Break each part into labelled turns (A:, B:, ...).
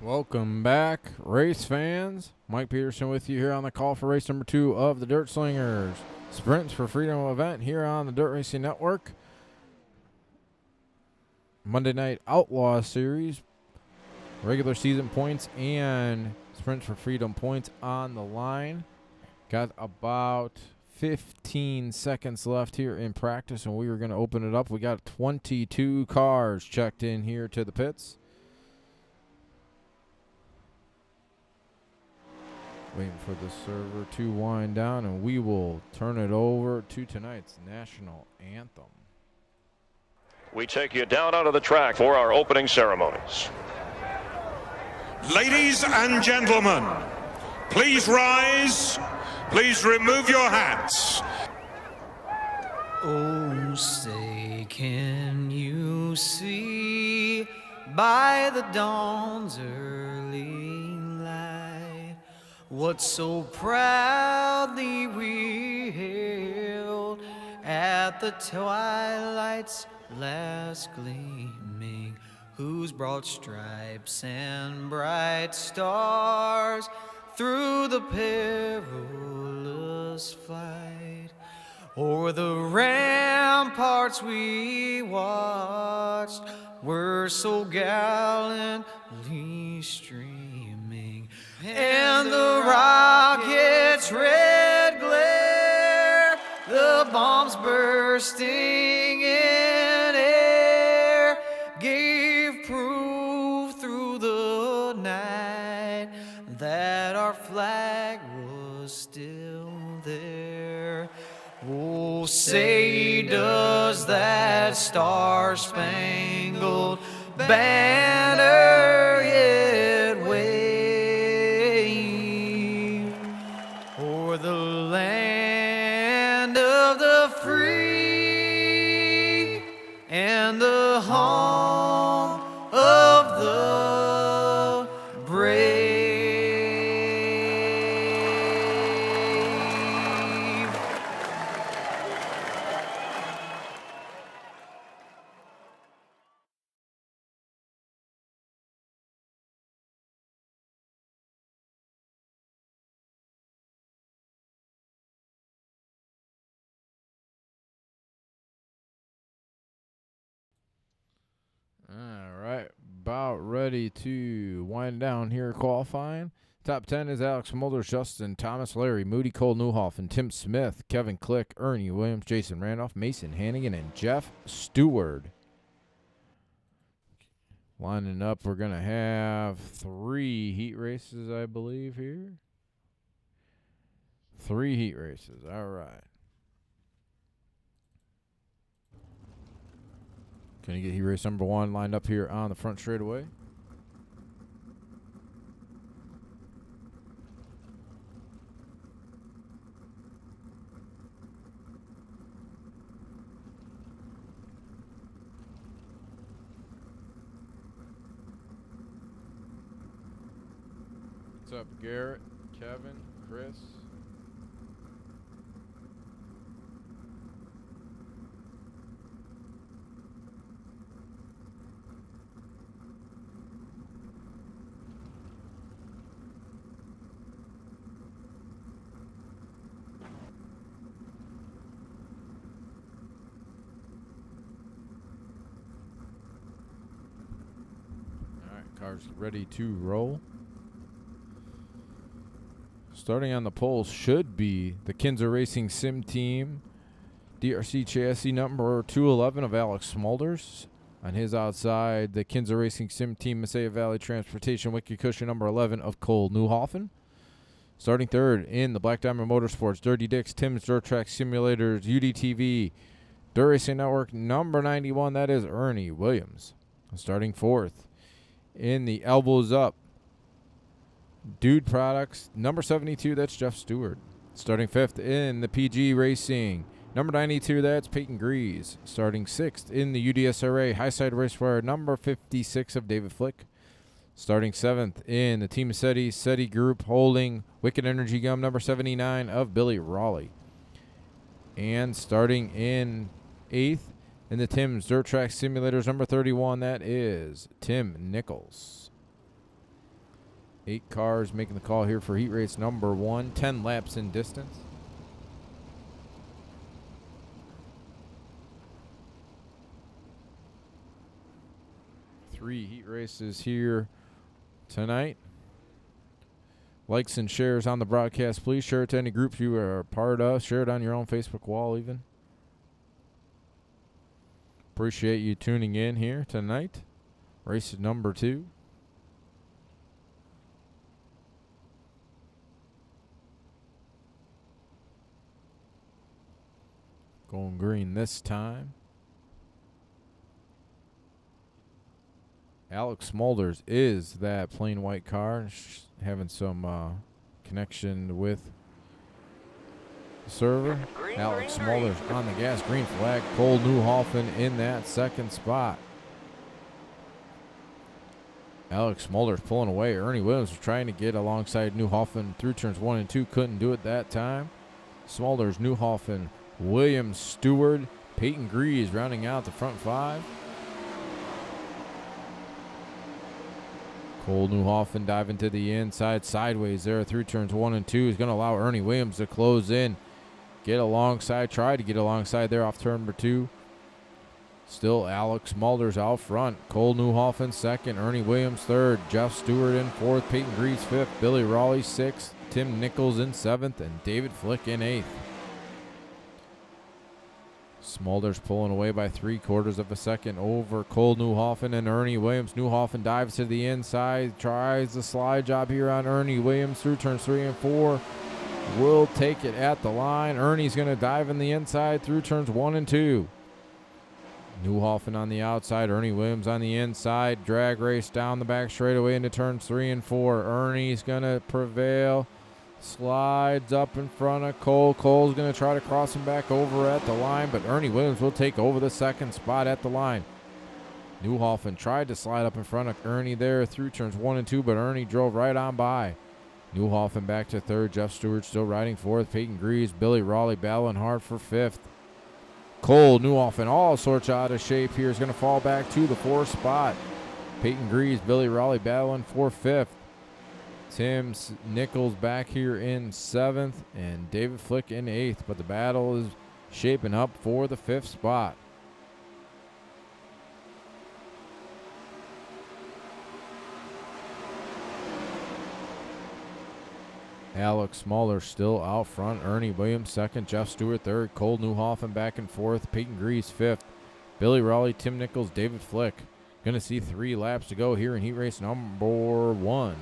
A: Welcome back, race fans. Mike Peterson with you here on the call for race number 2 of the Dirt Slingers Sprints for Freedom event here on the Dirt Racing Network. Monday Night Outlaw Series, regular season points and Sprints for Freedom points on the line. Got about 15 seconds left here in practice, and we are going to open it up. We got 22 cars checked in here to the pits. Waiting for the server to wind down, and we will turn it over to tonight's national anthem.
B: We take you down onto the track for our opening ceremonies.
C: Ladies and gentlemen, please rise. Please remove your hats.
D: Oh, say, can you see by the dawn's early light what so proudly we hailed at the twilight's last gleaming, whose broad stripes and bright stars through the perilous flight o'er the ramparts we watched were so gallantly streaming, and the rocket's red glare, the bombs bursting in air, gave proof through the night that our flag was still there. Oh, say, does that star-spangled banner yet wave o'er the land of the free and the home of the brave?
A: All right, about ready to wind down here qualifying. Top 10 is Alex Mulder, Justin Thomas, Larry Moody, Cole Newhoff, Tim Smith, Kevin Click, Ernie Williams, Jason Randolph, Mason Hannigan, and Jeff Stewart. Lining up, we're going to have 3 heat races, I believe, here. 3 heat races, all right. Going to get heat race number 1 lined up here on the front straightaway. What's up, Garrett, Kevin, Chris? All right, cars ready to roll. Starting on the pole should be the Kinzer Racing Sim Team, DRC chassis number 211 of Alex Smulders. On his outside, the Kinzer Racing Sim Team Messiah Valley Transportation Wiki Cushion number 11 of Cole Newhoffen. Starting third in the Black Diamond Motorsports, Dirty Dicks, Tim's Dirt Track Simulators, UDTV, Dirt Racing Network number 91, that is Ernie Williams. Starting fourth in the Elbows Up, Dude Products, number 72, that's Jeff Stewart. Starting fifth in the PG Racing, number 92, that's Peyton Grease. Starting sixth in the UDSRA Highside Racewire, number 56 of David Flick. Starting seventh in the Team SETI Group holding Wicked Energy Gum, number 79 of Billy Raleigh. And starting in eighth in the Tim's Dirt Track Simulators, number 31, that is Tim Nichols. 8 cars making the call here for heat race number 1. 10 laps in distance. Three heat races here tonight. Likes and shares on the broadcast, please. Share it to any groups you are a part of. Share it on your own Facebook wall even. Appreciate you tuning in here tonight. Race number 2. Going green this time. Alex Smulders is that plain white car. Having some connection with the server. Alex Smulders on the gas. Green flag. Cole Newhoffen in that second spot. Alex Smulders pulling away. Ernie Williams was trying to get alongside Newhoffen through turns 1 and 2. Couldn't do it that time. Smulders, Newhoffen, Williams, Stewart, Peyton Grease rounding out the front 5. Cole Newhoffen diving to the inside, sideways there through turns 1 and 2. He's going to allow Ernie Williams to close in, get alongside, try to get alongside there off turn number 2. Still Alex Smulders out front. Cole Newhoffen second, Ernie Williams third, Jeff Stewart in fourth, Peyton Grease fifth, Billy Raleigh sixth, Tim Nichols in seventh, and David Flick in eighth. Smulders pulling away by 3/4 of a second over Cole Newhoffen and Ernie Williams. Newhoffen dives to the inside, tries the slide job here on Ernie Williams through turns 3 and 4. Will take it at the line. Ernie's going to dive in the inside through turns 1 and 2. Newhoffen on the outside, Ernie Williams on the inside. Drag race down the back straightaway into turns 3 and 4. Ernie's going to prevail. Slides up in front of Cole. Cole's going to try to cross him back over at the line, but Ernie Williams will take over the second spot at the line. Newhoffen tried to slide up in front of Ernie there through turns 1 and 2, but Ernie drove right on by. Newhoffen back to third. Jeff Stewart still riding fourth. Peyton Grease, Billy Raleigh battling hard for fifth. Cole Newhoffen all sorts out of shape here. Is going to fall back to the 4th spot. Peyton Grease, Billy Raleigh battling for 5th. Tim Nichols back here in 7th, and David Flick in 8th, but the battle is shaping up for the 5th spot. Alex Smulders still out front. Ernie Williams second, Jeff Stewart third, Cole Newhoffen back and fourth, Peyton Grease 5th, Billy Raleigh, Tim Nichols, David Flick. Going to see 3 laps to go here in heat race number 1.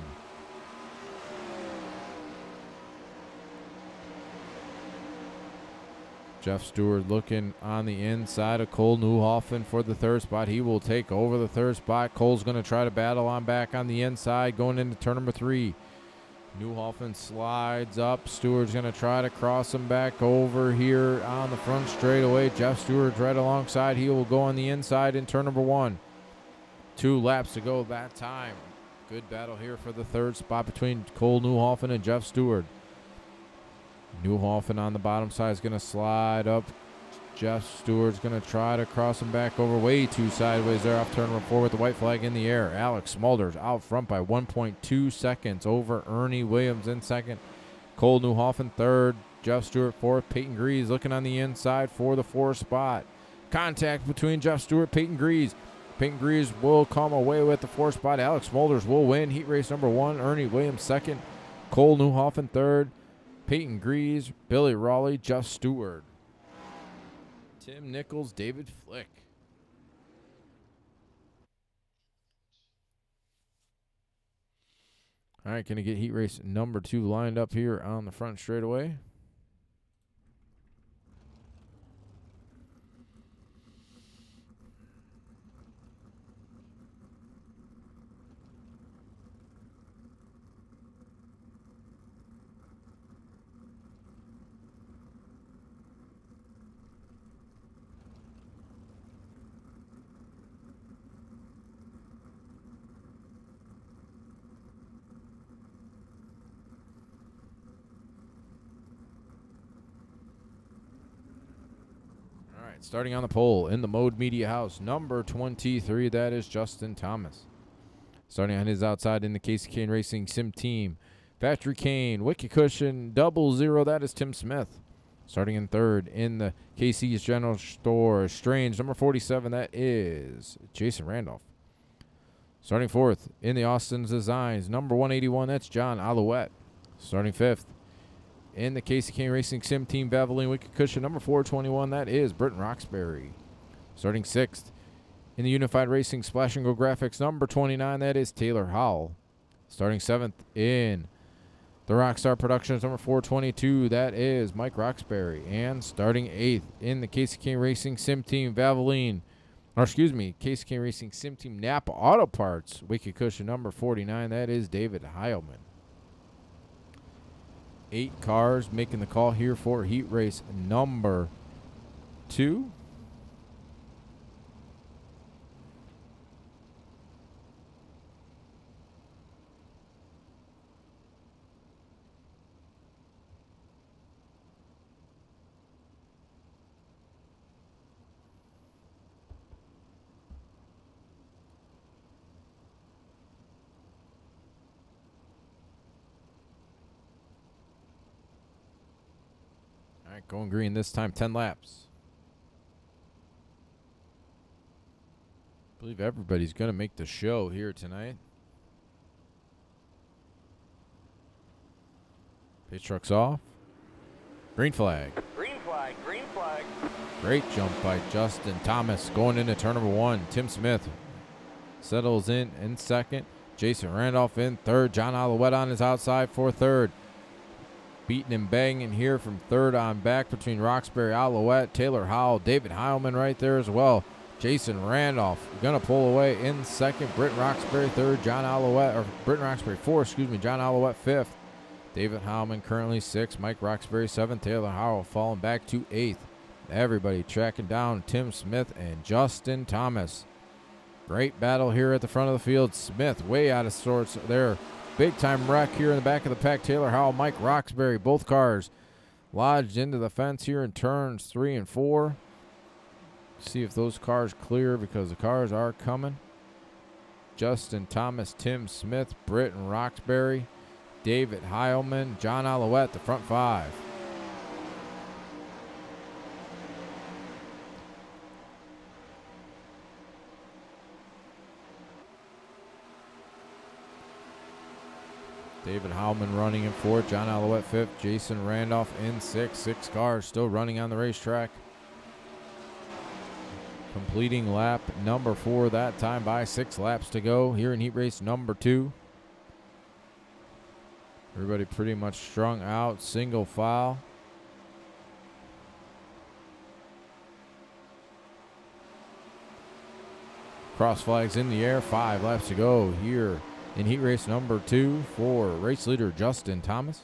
A: Jeff Stewart looking on the inside of Cole Newhoffen for the 3rd spot. He will take over the 3rd spot. Cole's going to try to battle on back on the inside going into turn number 3. Newhoffen slides up. Stewart's going to try to cross him back over here on the front straightaway. Jeff Stewart's right alongside. He will go on the inside in turn number 1. 2 laps to go that time. Good battle here for the 3rd spot between Cole Newhoffen and Jeff Stewart. Newhoffen on the bottom side is going to slide up. Jeff Stewart's going to try to cross him back over way too sideways there off turn number 4 with the white flag in the air. Alex Smulders out front by 1.2 seconds over Ernie Williams in second. Cole Newhoffen third. Jeff Stewart fourth. Peyton Grease looking on the inside for the 4th spot. Contact between Jeff Stewart, Peyton Grease. Peyton Grease will come away with the 4th spot. Alex Smulders will win heat race number 1. Ernie Williams second. Cole Newhoffen third. Peyton Grease, Billy Raleigh, Jeff Stewart. Tim Nichols, David Flick. All right, going to get heat race number 2 lined up here on the front straightaway. Starting on the pole in the Mode Media House, number 23, that is Justin Thomas. Starting on his outside in the Casey Kane Racing Sim Team, Factory Kane, Wicked Cushion, 00, that is Tim Smith. Starting in third in the KC's General Store, Strange, number 47, that is Jason Randolph. Starting fourth in the Austin's Designs, number 181, that's John Alouette. Starting fifth in the Casey Kane Racing Sim Team, Valvoline Wicked Cushion, number 421, that is Britton Roxbury. Starting sixth in the Unified Racing Splash and Go Graphics, number 29, that is Taylor Howell. Starting seventh in the Rockstar Productions, number 422, that is Mike Roxbury. And starting eighth in the Casey Kane Racing Sim Team, Casey Kane Racing Sim Team Napa Auto Parts, Wicked Cushion, number 49, that is David Heilman. 8 cars making the call here for heat race number 2. All right, going green this time, 10 laps. I believe everybody's going to make the show here tonight. Pitch truck's off. Green flag.
E: Green flag, green flag.
A: Great jump by Justin Thomas going into turn number 1. Tim Smith settles in second. Jason Randolph in third. John Alouette on his outside for third. Beating and banging here from third on back between Roxbury, Alouette, Taylor Howell, David Heilman right there as well. Jason Randolph going to pull away in second. Britton Roxbury third. Britton Roxbury fourth, John Alouette fifth. David Heilman currently sixth. Mike Roxbury seventh. Taylor Howell falling back to eighth. Everybody tracking down Tim Smith and Justin Thomas. Great battle here at the front of the field. Smith way out of sorts there. Big time wreck here in the back of the pack. Taylor Howell, Mike Roxbury, both cars lodged into the fence here in turns 3 and 4. See if those cars clear because the cars are coming. Justin Thomas, Tim Smith, Britton Roxbury, David Heilman, John Alouette, the front 5. David Heilman running in fourth, John Alouette fifth, Jason Randolph in sixth. 6 cars still running on the racetrack. Completing lap number 4 that time by 6 laps to go here in heat race number 2. Everybody pretty much strung out, single file. Cross flags in the air, 5 laps to go here in heat race number 2 for race leader Justin Thomas.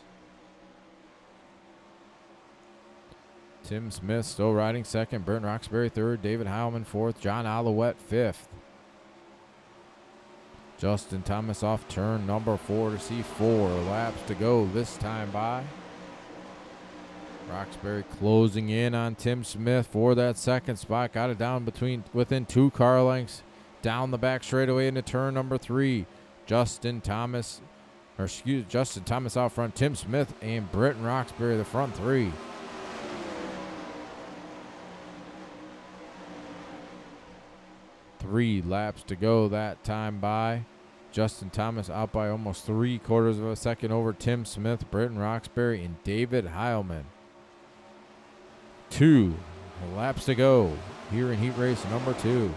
A: Tim Smith still riding second. Britton Roxbury third. David Heilman fourth. John Alouette fifth. Justin Thomas off turn number 4 to see 4 laps to go this time by. Roxbury closing in on Tim Smith for that second spot. Got it down within 2 car lengths. Down the back straightaway into turn number 3. Justin Thomas out front. Tim Smith and Britton Roxbury the front 3. Three laps to go that time by. Justin Thomas out by almost 3/4 of a second over Tim Smith, Britton Roxbury, and David Heilman. 2 laps to go here in heat race number 2.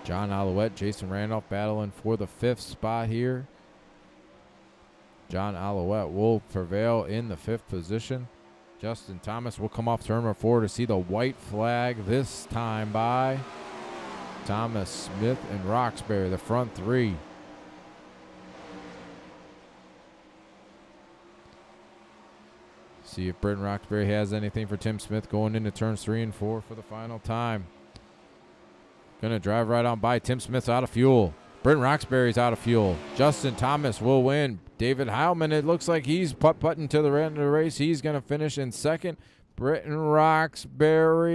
A: John Alouette, Jason Randolph battling for the 5th spot here. John Alouette will prevail in the 5th position. Justin Thomas will come off turn number 4 to see the white flag this time by Thomas, Smith, and Roxbury, the front 3. See if Britton Roxbury has anything for Tim Smith going into turns 3 and 4 for the final time. Gonna drive right on by. Tim Smith's out of fuel. Britton Roxbury's out of fuel. Justin Thomas will win. David Heilman, it looks like he's putt-putting to the end of the race. He's going to finish in second. Britton Roxbury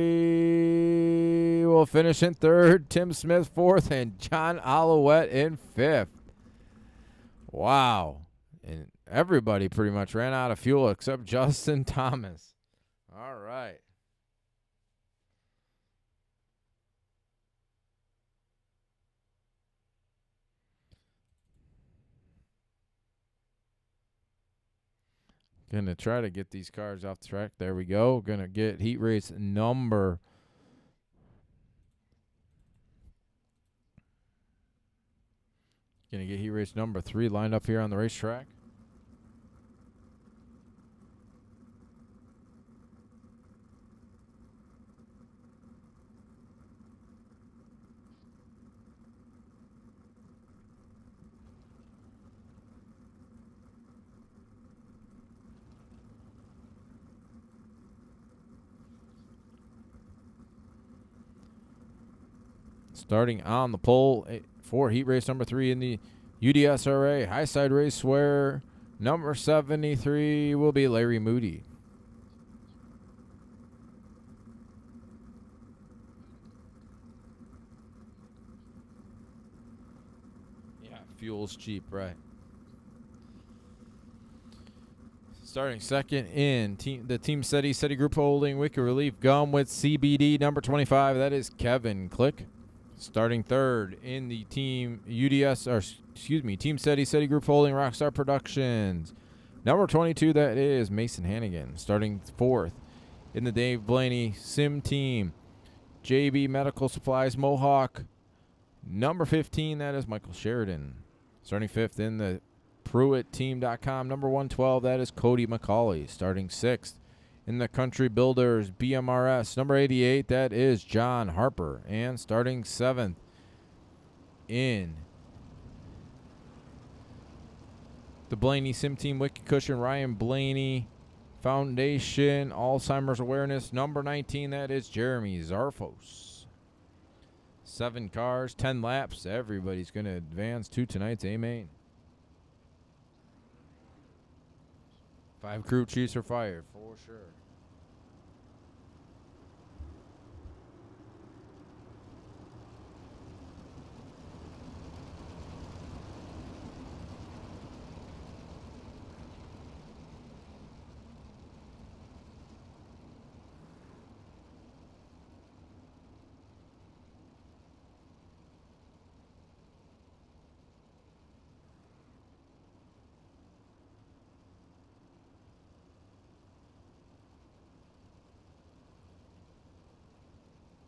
A: will finish in third. Tim Smith fourth, and John Alouette in fifth. Wow. And everybody pretty much ran out of fuel except Justin Thomas. All right. Going to try to get these cars off the track. There we go. Going to get heat race number. Going to get heat race number 3 lined up here on the racetrack. Starting on the pole for heat race number 3 in the UDSRA High Side Racewear, number 73 will be Larry Moody. Yeah, fuel's cheap, right? Starting second in the Team SETI Group Holding Wicked Relief Gum with CBD number 25, that is Kevin Click. Starting third in the Team SETI Group Holding Rockstar Productions, number 22, that is Mason Hannigan. Starting fourth in the Dave Blaney Sim Team, JB Medical Supplies Mohawk, number 15, that is Michael Sheridan. Starting fifth in the PruittTeam.com, number 112, that is Cody McCauley. Starting sixth in the Country Builders BMRS, number 88, that is John Harper. And starting seventh in the Blaney Sim Team Wicked Cushion Ryan Blaney Foundation Alzheimer's Awareness, number 19, that is Jeremy Zarfos. 7 cars, 10 laps. Everybody's going to advance to tonight's A-Main. 5 crew chiefs are fired, for sure.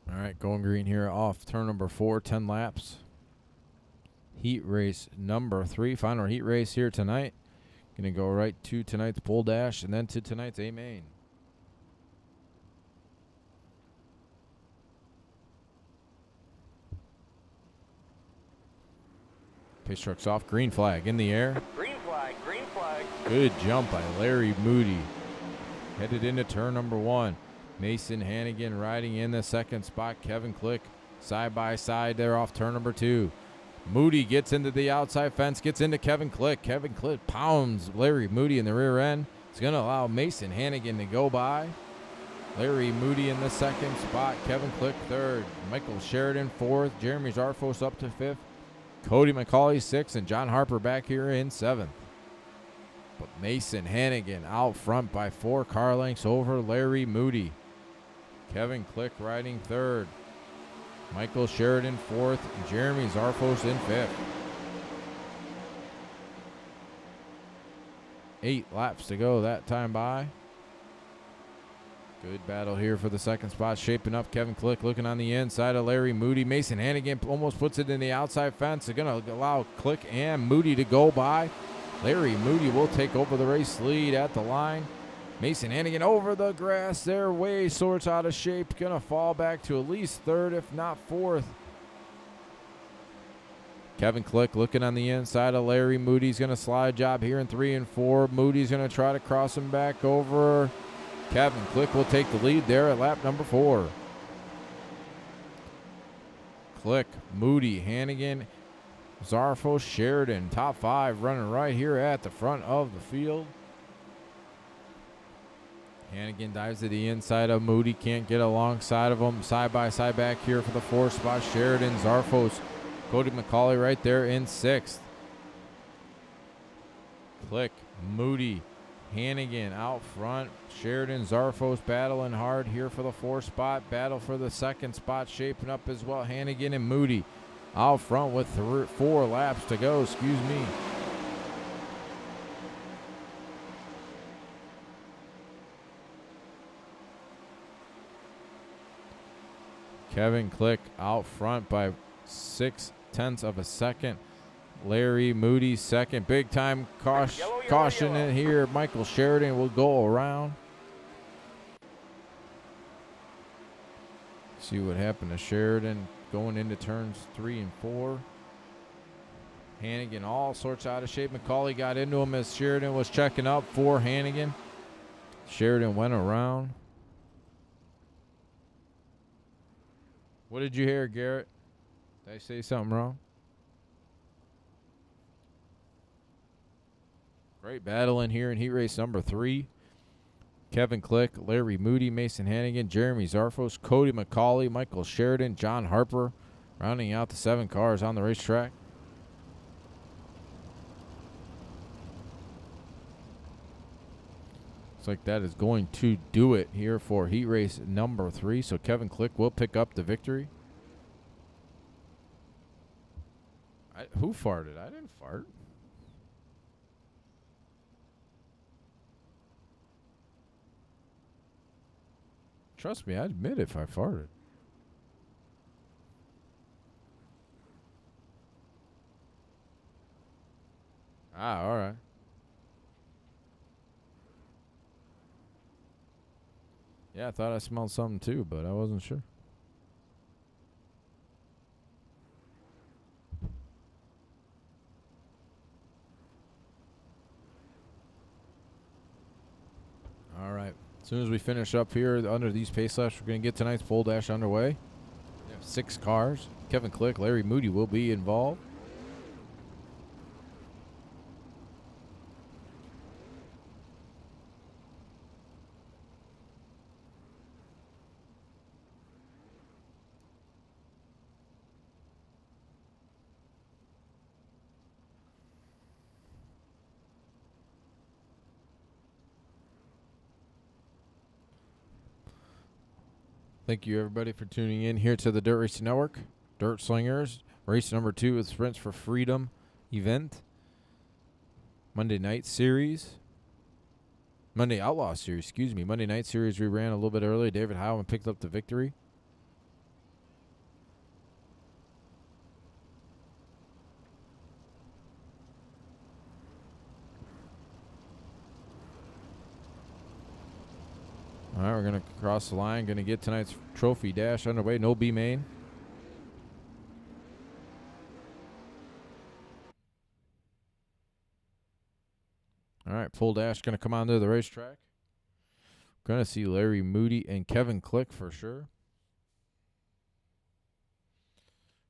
A: All right, going green here off turn number 4, 10 laps. Heat race number 3, final heat race here tonight. Going to go right to tonight's pole dash and then to tonight's A-Main. Pace truck's off, green flag in the air.
E: Green flag, green flag.
A: Good jump by Larry Moody. Headed into turn number 1. Mason Hannigan riding in the second spot. Kevin Click side by side there off turn number 2. Moody gets into the outside fence, gets into Kevin Click. Kevin Click pounds Larry Moody in the rear end. It's going to allow Mason Hannigan to go by. Larry Moody in the second spot. Kevin Click third. Michael Sheridan fourth. Jeremy Zarfos up to fifth. Cody McCauley sixth. And John Harper back here in seventh. But Mason Hannigan out front by 4 car lengths over Larry Moody. Kevin Click riding third. Michael Sheridan fourth. And Jeremy Zarfos in fifth. 8 laps to go that time by. Good battle here for the second spot. Shaping up. Kevin Click looking on the inside of Larry Moody. Mason Hannigan almost puts it in the outside fence. They're going to allow Click and Moody to go by. Larry Moody will take over the race lead at the line. Mason Hannigan over the grass there, way sorts out of shape. Going to fall back to at least third, if not fourth. Kevin Click looking on the inside of Larry Moody. He's going to slide job here in 3 and 4. Moody's going to try to cross him back over. Kevin Click will take the lead there at lap number 4. Click, Moody, Hannigan, Zarfos, Sheridan, top 5 running right here at the front of the field. Hannigan dives to the inside of Moody. Can't get alongside of him. Side by side back here for the 4th spot. Sheridan, Zarfos, Cody McCauley right there in 6th. Click, Moody, Hannigan out front. Sheridan, Zarfos battling hard here for the 4th spot. Battle for the 2nd spot shaping up as well. Hannigan and Moody out front with 4 laps to go. Excuse me. Kevin Click out front by 0.6 of a second. Larry Moody second. Big time caution in here. Michael Sheridan will go around. See what happened to Sheridan going into turns 3 and 4. Hannigan all sorts out of shape. McCauley got into him as Sheridan was checking up for Hannigan. Sheridan went around. What did you hear, Garrett? Did I say something wrong? Great battle in here in heat race number 3. Kevin Click, Larry Moody, Mason Hannigan, Jeremy Zarfos, Cody McCauley, Michael Sheridan, John Harper, rounding out the 7 cars on the racetrack. Looks like that is going to do it here for heat race number 3. So Kevin Click will pick up the victory. Who farted? I didn't fart. Trust me, I admit if I farted. All right. Yeah, I thought I smelled something too, but I wasn't sure. All right. As soon as we finish up here under these pace laps, we're going to get tonight's pole dash underway. We have 6 cars. Kevin Click, Larry Moody will be involved. Thank you, everybody, for tuning in here to the Dirt Racing Network. Dirt Slingers, race number 2 with Sprints for Freedom event. Monday Night Series. Monday Outlaw Series, excuse me. Monday Night Series we ran a little bit early. David Howland picked up the victory. All right, we're going to cross the line. Going to get tonight's trophy dash underway. No B main. All right, full dash going to come onto the racetrack. Going to see Larry Moody and Kevin Click for sure.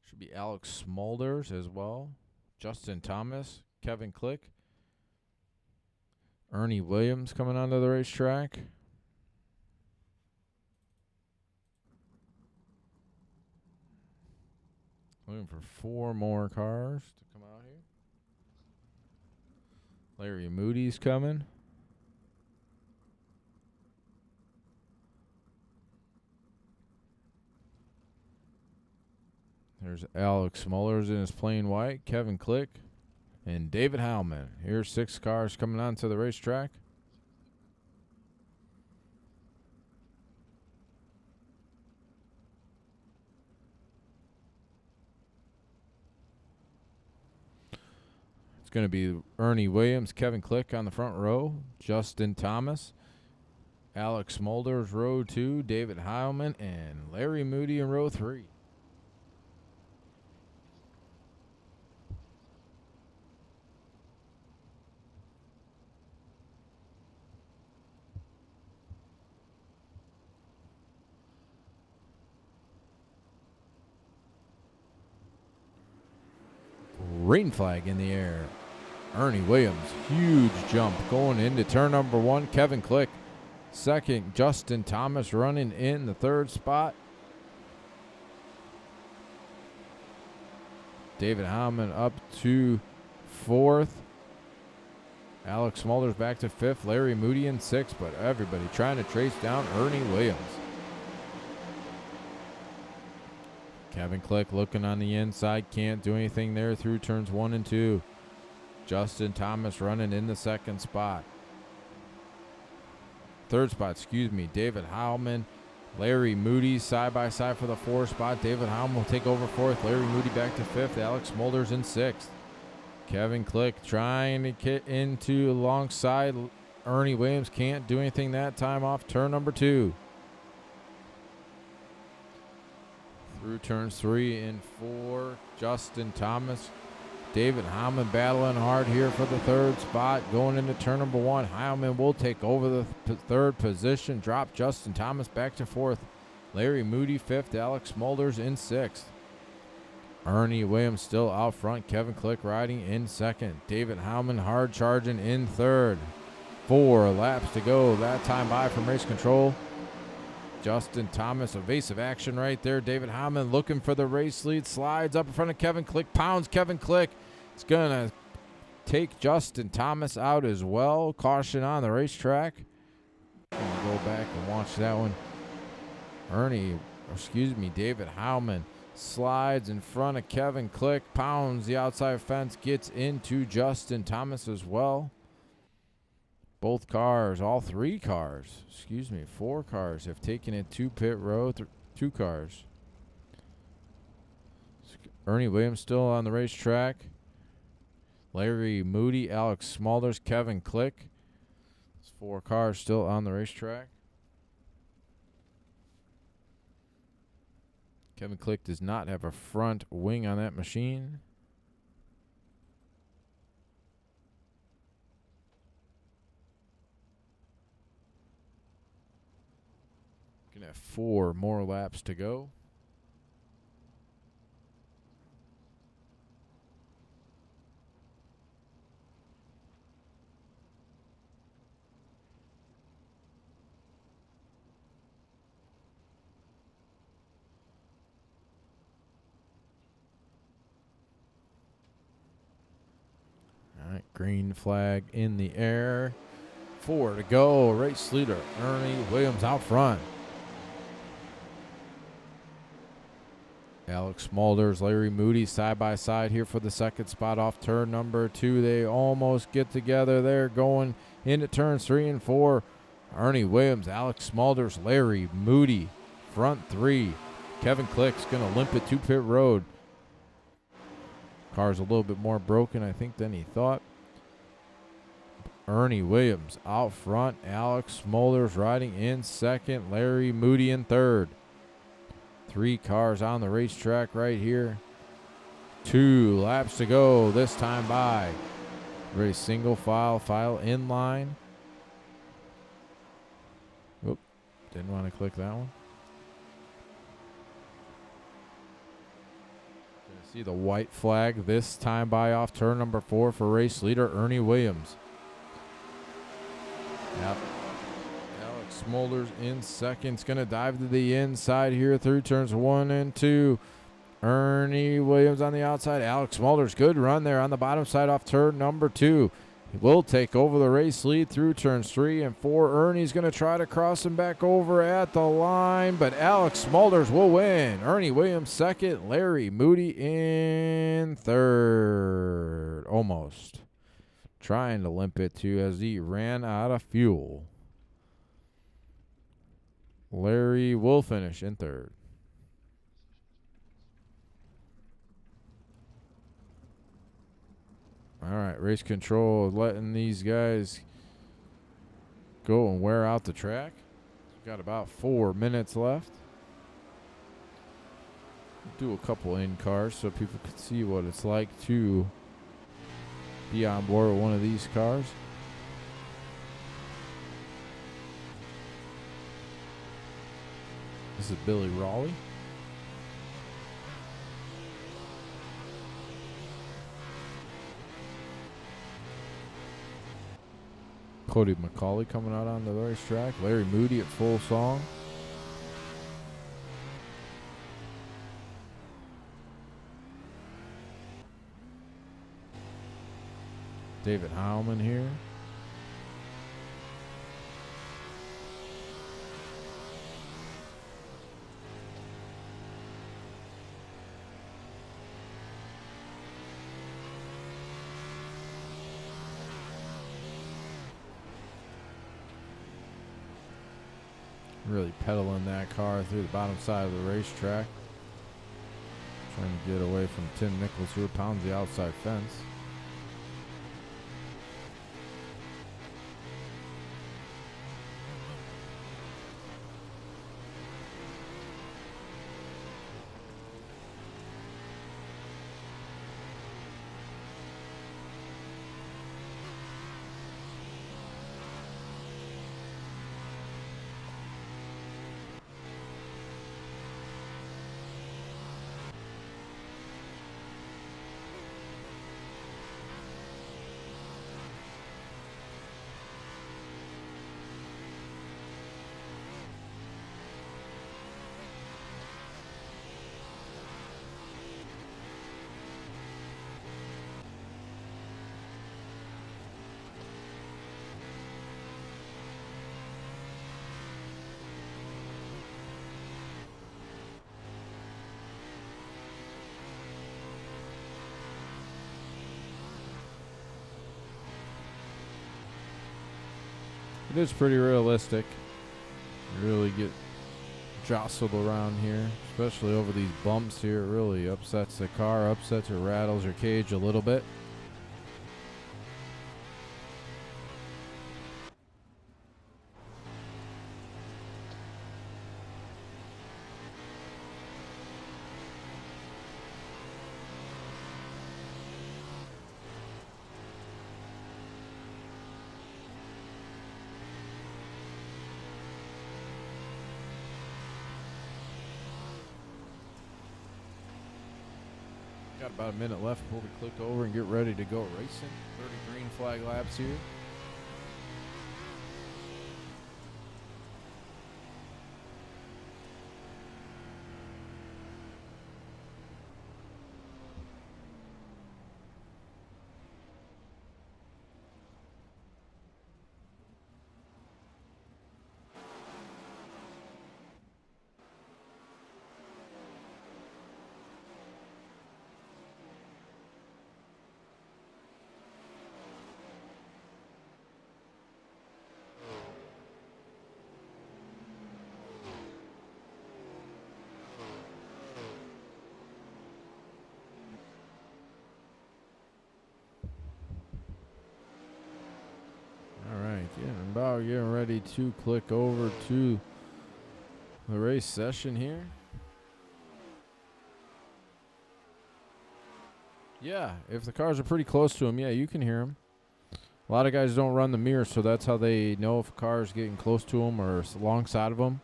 A: Should be Alex Smulders as well. Justin Thomas, Kevin Click. Ernie Williams coming onto the racetrack. Looking for 4 more cars to come out here. Larry Moody's coming. There's Alex Mullers in his plain white. Kevin Click and David Howman. Here's 6 cars coming onto the racetrack. Going to be Ernie Williams, Kevin Click on the front row, Justin Thomas, Alex Smulders row 2, David Heilman, and Larry Moody in row 3. Green flag in the air. Ernie Williams, huge jump going into turn number 1. Kevin Click second. Justin Thomas running in the third spot. David Howman up to fourth. Alex Smulders back to fifth. Larry Moody in sixth, but everybody trying to trace down Ernie Williams. Kevin Click looking on the inside. Can't do anything there through turns 1 and 2. Justin Thomas running in the second spot. Third spot, excuse me. David Howman, Larry Moody side by side for the fourth spot. David Howman will take over fourth. Larry Moody back to fifth. Alex Smulders in sixth. Kevin Click trying to get into alongside Ernie Williams. Can't do anything that time off turn number 2. Through turns 3 and 4, Justin Thomas. David Howman battling hard here for the third spot. Going into turn number 1, Howman will take over the third position. Drop Justin Thomas back to fourth. Larry Moody fifth. Alex Smulders in sixth. Ernie Williams still out front. Kevin Click riding in second. David Howman hard charging in third. 4 laps to go. That time by from race control. Justin Thomas, evasive action right there. David Howman looking for the race lead. Slides up in front of Kevin Click. Pounds Kevin Click. It's going to take Justin Thomas out as well. Caution on the racetrack. We'll go back and watch that one. David Howman slides in front of Kevin Click. Pounds the outside fence. Gets into Justin Thomas as well. Both cars, all 4 cars have taken it to pit road. 2 cars. Ernie Williams still on the racetrack. Larry Moody, Alex Smulders, Kevin Click. 4 cars still on the racetrack. Kevin Click does not have a front wing on that machine. Gonna have 4 more laps to go. All right, green flag in the air. 4 to go. Race leader Ernie Williams out front. Alex Smulders, Larry Moody side by side here for the second spot off turn number 2. They almost get together there going into turns 3 and 4. Ernie Williams, Alex Smulders, Larry Moody, front 3. Kevin Click's going to limp it to pit road. Car's a little bit more broken, I think, than he thought. Ernie Williams out front. Alex Smulders riding in second. Larry Moody in third. 3 cars on the racetrack right here. 2 laps to go this time by. Ready, single file in line. Oop, didn't want to click that one. Gonna see the white flag this time by off turn number 4 for race leader Ernie Williams. Yep. Alex Smulders in second. It's going to dive to the inside here through turns 1 and 2. Ernie Williams on the outside. Alex Smulders, good run there on the bottom side off turn number 2. He will take over the race lead through turns 3 and 4. Ernie's going to try to cross him back over at the line, but Alex Smulders will win. Ernie Williams second. Larry Moody in third. Almost. Trying to limp it to as he ran out of fuel. Larry will finish in third. All right, race control letting these guys go and wear out the track. Got about 4 minutes left. Do a couple in cars so people can see what it's like to be on board with one of these cars. This is Billy Raleigh. Cody McCauley coming out on the racetrack. Larry Moody at full song. David Heilman here. Really pedaling that car through the bottom side of the racetrack. Trying to get away from Tim Nichols, who pounds the outside fence. It is pretty realistic. You really get jostled around here, especially over these bumps here. It really upsets the car, upsets or rattles your cage a little bit. Got about a minute left before we click over and get ready to go racing. 30 green flag laps here. About getting ready to click over to the race session here. Yeah, if the cars are pretty close to them, yeah, you can hear them. A lot of guys don't run the mirror, so that's how they know if a car is getting close to them or alongside of them.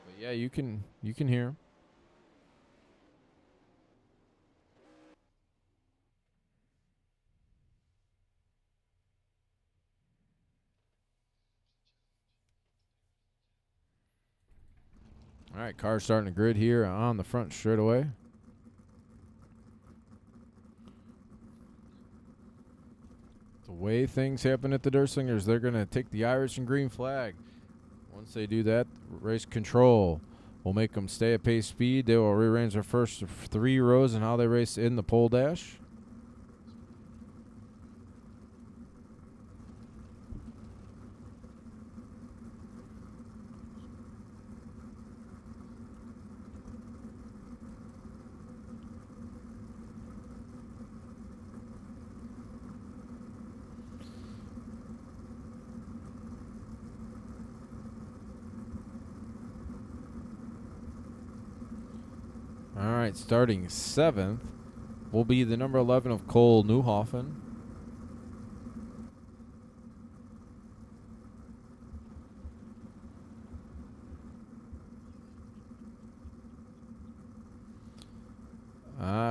A: But yeah, you can hear them. All right, cars starting to grid here on the front straightaway. The way things happen at the Dirt Slingers, they're going to take the Irish and green flag. Once they do that, race control will make them stay at pace speed. They will rearrange their first 3 rows and how they race in the pole dash. All right, starting 7th will be the number 11 of Cole Newhoffen.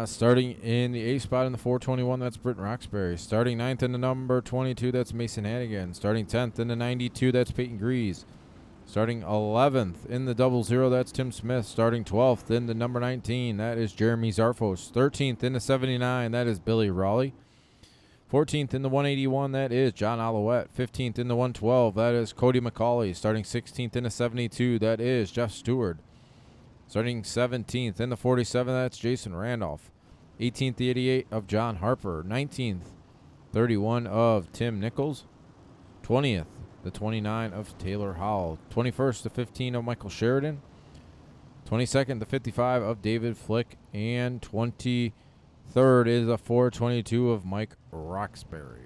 A: Starting in the 8th spot in the 421, that's Britton Roxbury. Starting 9th in the number 22, that's Mason Hannigan. Starting 10th in the 92, that's Peyton Grease. Starting 11th in the 00, that's Tim Smith. Starting 12th in the number 19, that is Jeremy Zarfos. 13th in the 79, that is Billy Raleigh. 14th in the 181, that is John Alouette. 15th in the 112, that is Cody McCauley. Starting 16th in the 72, that is Jeff Stewart. Starting 17th in the 47, that's Jason Randolph. 18th, the 88 of John Harper. 19th, 31 of Tim Nichols. 20th, the 29 of Taylor Howell. 21st, the 15 of Michael Sheridan. 22nd, the 55 of David Flick. And 23rd is a 422 of Mike Roxbury.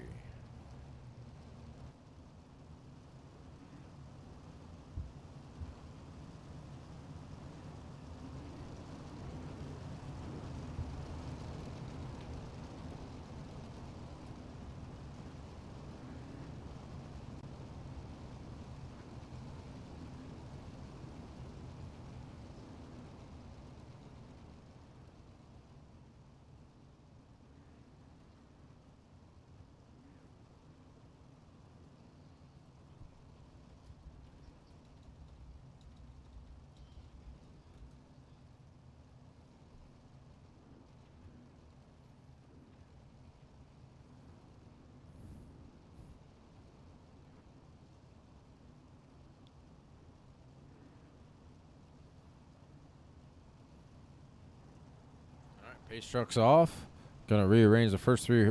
A: Pace truck's off. Going to rearrange the first three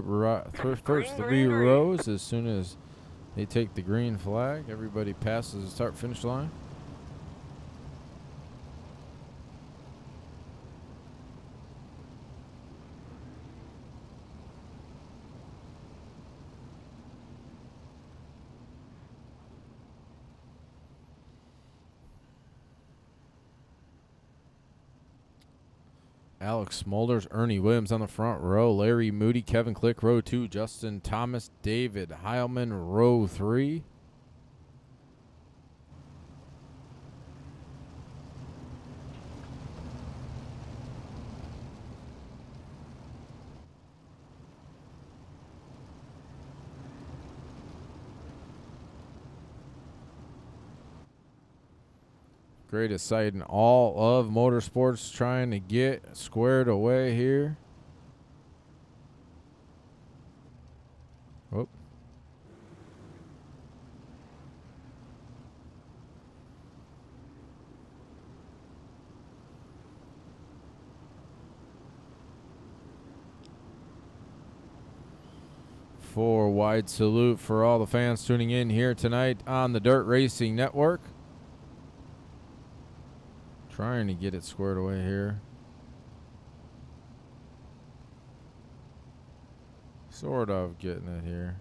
A: rows as soon as they take the green flag. Everybody passes the start-finish line. Alex Smulders, Ernie Williams on the front row, Larry Moody, Kevin Click, row 2, Justin Thomas, David Heilman, row 3. Greatest sight in all of motorsports, trying to get squared away here. Whoop. For wide salute for all the fans tuning in here tonight on the Dirt Racing Network. Trying to get it squared away here. Sort of getting it here.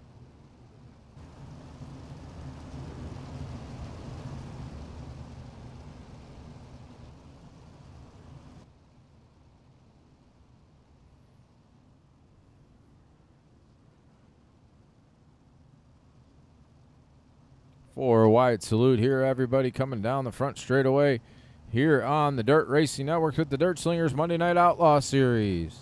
A: For a wide salute here, everybody coming down the front straightaway here on the Dirt Racing Network with the Dirt Slingers Monday Night Outlaw Series.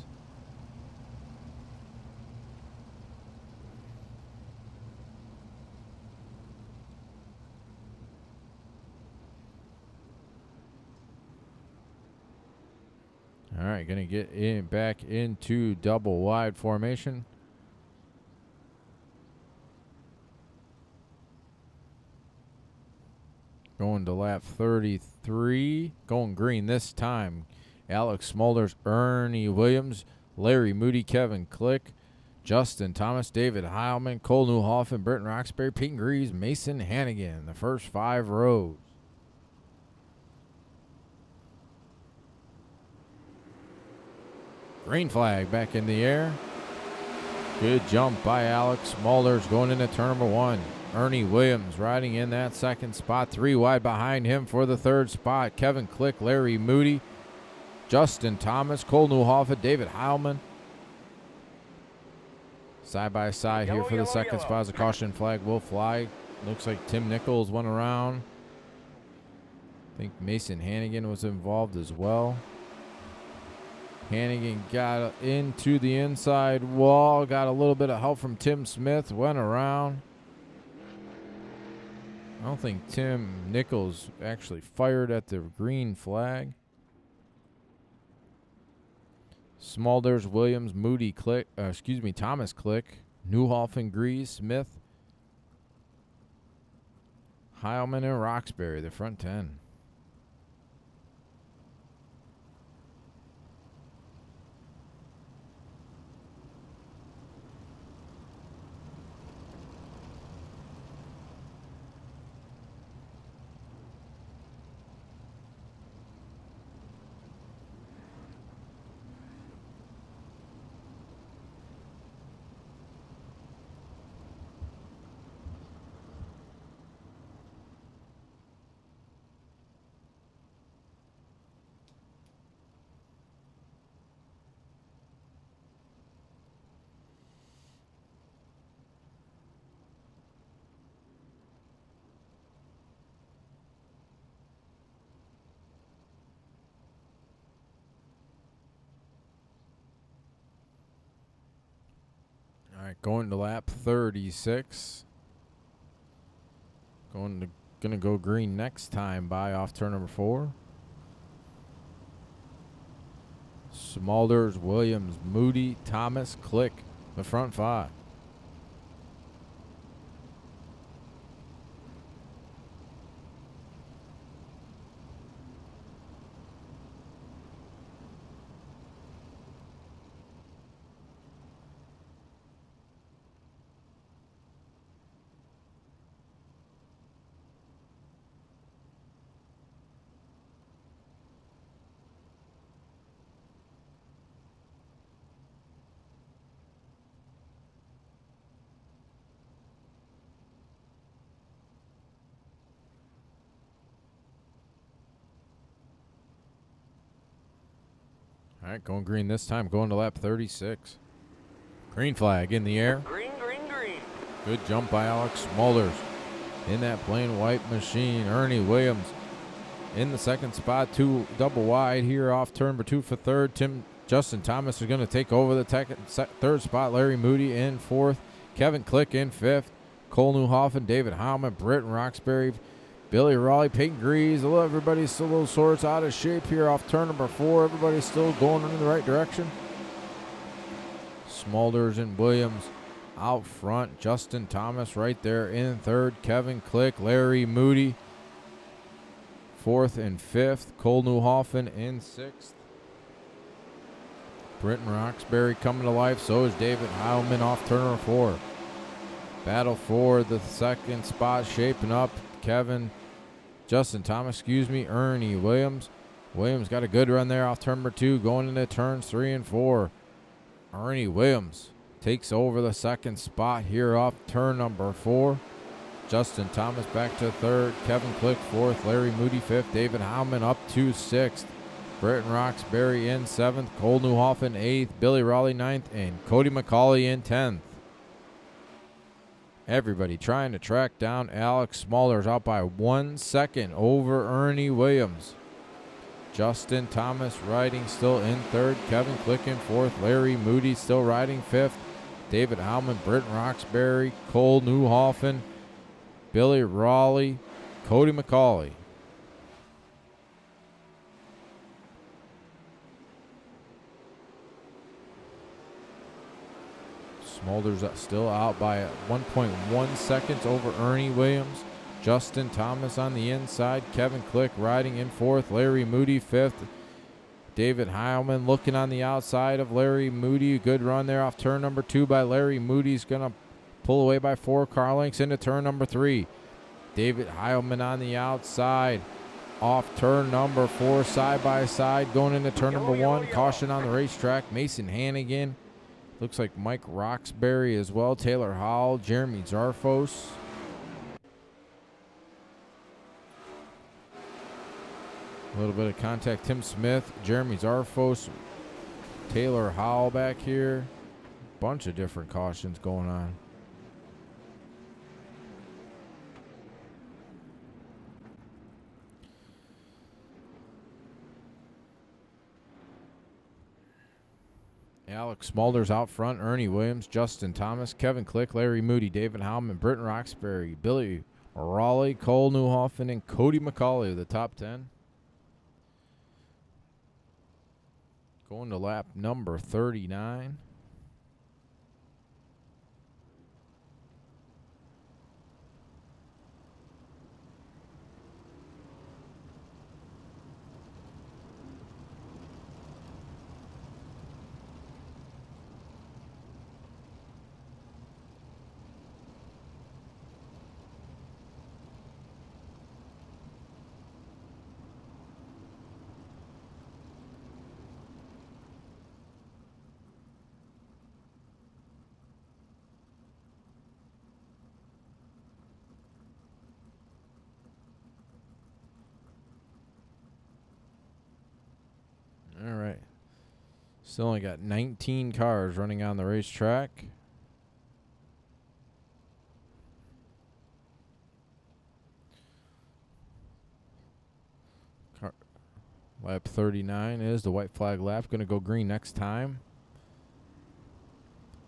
A: All right, going to get in back into double wide formation. Going to lap 33. Going green this time. Alex Smulders, Ernie Williams, Larry Moody, Kevin Click, Justin Thomas, David Heilman, Cole Newhoff, Britton Roxbury, Pete Greaves, Mason Hannigan. The first 5 rows. Green flag back in the air. Good jump by Alex Smulders going into turn number 1. Ernie Williams riding in that second spot. 3 wide behind him for the third spot. Kevin Click, Larry Moody, Justin Thomas, Cole Newhoff, David Heilman. Side by side here for the second spot as a caution flag will fly. Looks like Tim Nichols went around. I think Mason Hannigan was involved as well. Hannigan got into the inside wall. Got a little bit of help from Tim Smith. Went around. I don't think Tim Nichols actually fired at the green flag. Smulders, Williams, Moody, Thomas Click, Newhoff, Grease, Smith, Heilman, and Roxbury, the front 10. All right, going to lap 36. Gonna go green next time by off turn number 4. Smulders, Williams, Moody, Thomas, Click, the front 5. All right, going green this time, going to lap 36. Green flag in the air.
E: Green, green, green.
A: Good jump by Alex Smulders. In that plain white machine, Ernie Williams in the second spot, 2 double wide here off turn number 2 for third. Justin Thomas is going to take over the third spot. Larry Moody in fourth. Kevin Click in fifth. Cole Newhoff, David Heilman, Britton Roxbury, Billy Raleigh, Peyton Grease. Everybody's still a little sore. It's out of shape here off turn number 4. Everybody's still going in the right direction. Smulders and Williams out front. Justin Thomas right there in third. Kevin Click, Larry Moody, fourth and fifth. Cole Newhoffen in sixth. Britton Roxbury coming to life. So is David Heilman off turn number 4. Battle for the second spot shaping up. Justin Thomas, Ernie Williams. Williams got a good run there off turn number 2, going into turns 3 and 4. Ernie Williams takes over the second spot here off turn number 4. Justin Thomas back to third. Kevin Click fourth. Larry Moody fifth. David Heilman up to sixth. Britton Roxbury in seventh. Cole Newhoff in eighth. Billy Raleigh ninth. And Cody McCauley in 10th. Everybody trying to track down Alex Smulders, out by 1 second over Ernie Williams. Justin Thomas riding still in third. Kevin Click in fourth. Larry Moody still riding fifth. David Heilman, Britton Roxbury, Cole Newhoffen, Billy Raleigh, Cody McCauley. Smulders still out by 1.1 seconds over Ernie Williams. Justin Thomas on the inside. Kevin Click riding in fourth. Larry Moody fifth. David Heilman looking on the outside of Larry Moody. Good run there off turn number 2 by Larry Moody's going to pull away by 4 car lengths into turn number 3. David Heilman on the outside off turn number 4, side by side going into turn number 1. Caution on the racetrack. Mason Hannigan. Looks like Mike Roxbury as well. Taylor Howell, Jeremy Zarfos. A little bit of contact. Tim Smith, Jeremy Zarfos, Taylor Howell back here. Bunch of different cautions going on. Alex Smulders out front. Ernie Williams, Justin Thomas, Kevin Click, Larry Moody, David Howman, Britton Roxbury, Billy Raleigh, Cole Newhoffen, and Cody McCauley with the top 10. Going to lap number 39. All right. Still only got 19 cars running on the racetrack. Lap 39 is the white flag lap. Going to go green next time.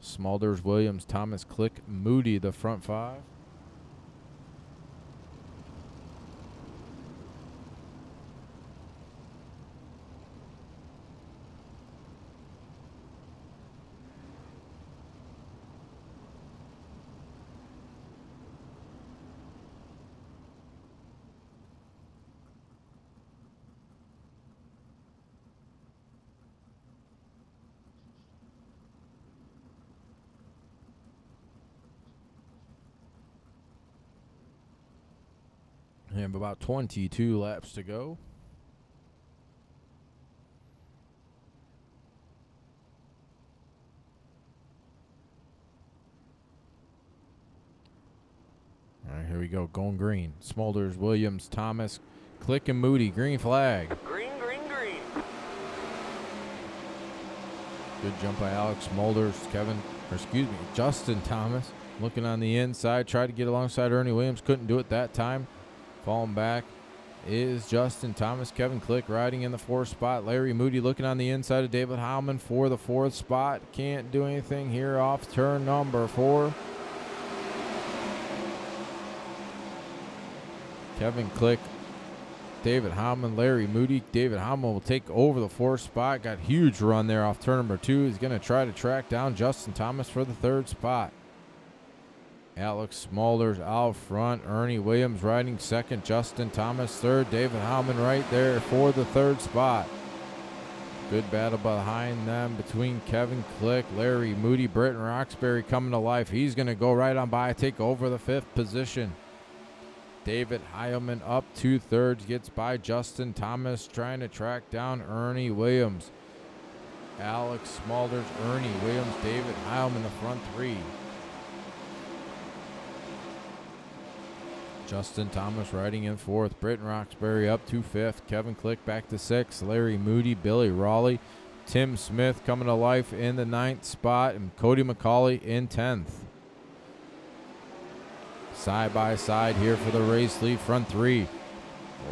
A: Smulders, Williams, Thomas, Click, Moody, the front 5. We have about 22 laps to go. All right, here we go. Going green. Smulders, Williams, Thomas, Click, and Moody. Green flag.
E: Green, green, green.
A: Good jump by Alex Smulders. Justin Thomas looking on the inside. Tried to get alongside Ernie Williams. Couldn't do it that time. Falling back is Justin Thomas. Kevin Click riding in the 4th spot. Larry Moody looking on the inside of David Howman for the 4th spot. Can't do anything here off turn number 4. Kevin Click, David Howman, Larry Moody. David Howman will take over the 4th spot. Got huge run there off turn number 2. He's going to try to track down Justin Thomas for the 3rd spot. Alex Smulders out front. Ernie Williams riding 2nd. Justin Thomas 3rd. David Howman right there for the 3rd spot. Good battle behind them between Kevin Click, Larry Moody, Britton Roxbury coming to life. He's going to go right on by, take over the 5th position. David Heilman up 2/3, gets by Justin Thomas, trying to track down Ernie Williams. Alex Smulders, Ernie Williams, David Heilman, the front 3. Justin Thomas riding in 4th. Britton Roxbury up to 5th. Kevin Click back to 6th. Larry Moody, Billy Raleigh, Tim Smith coming to life in the 9th spot, and Cody McCauley in 10th. Side by side here for the race lead. Front 3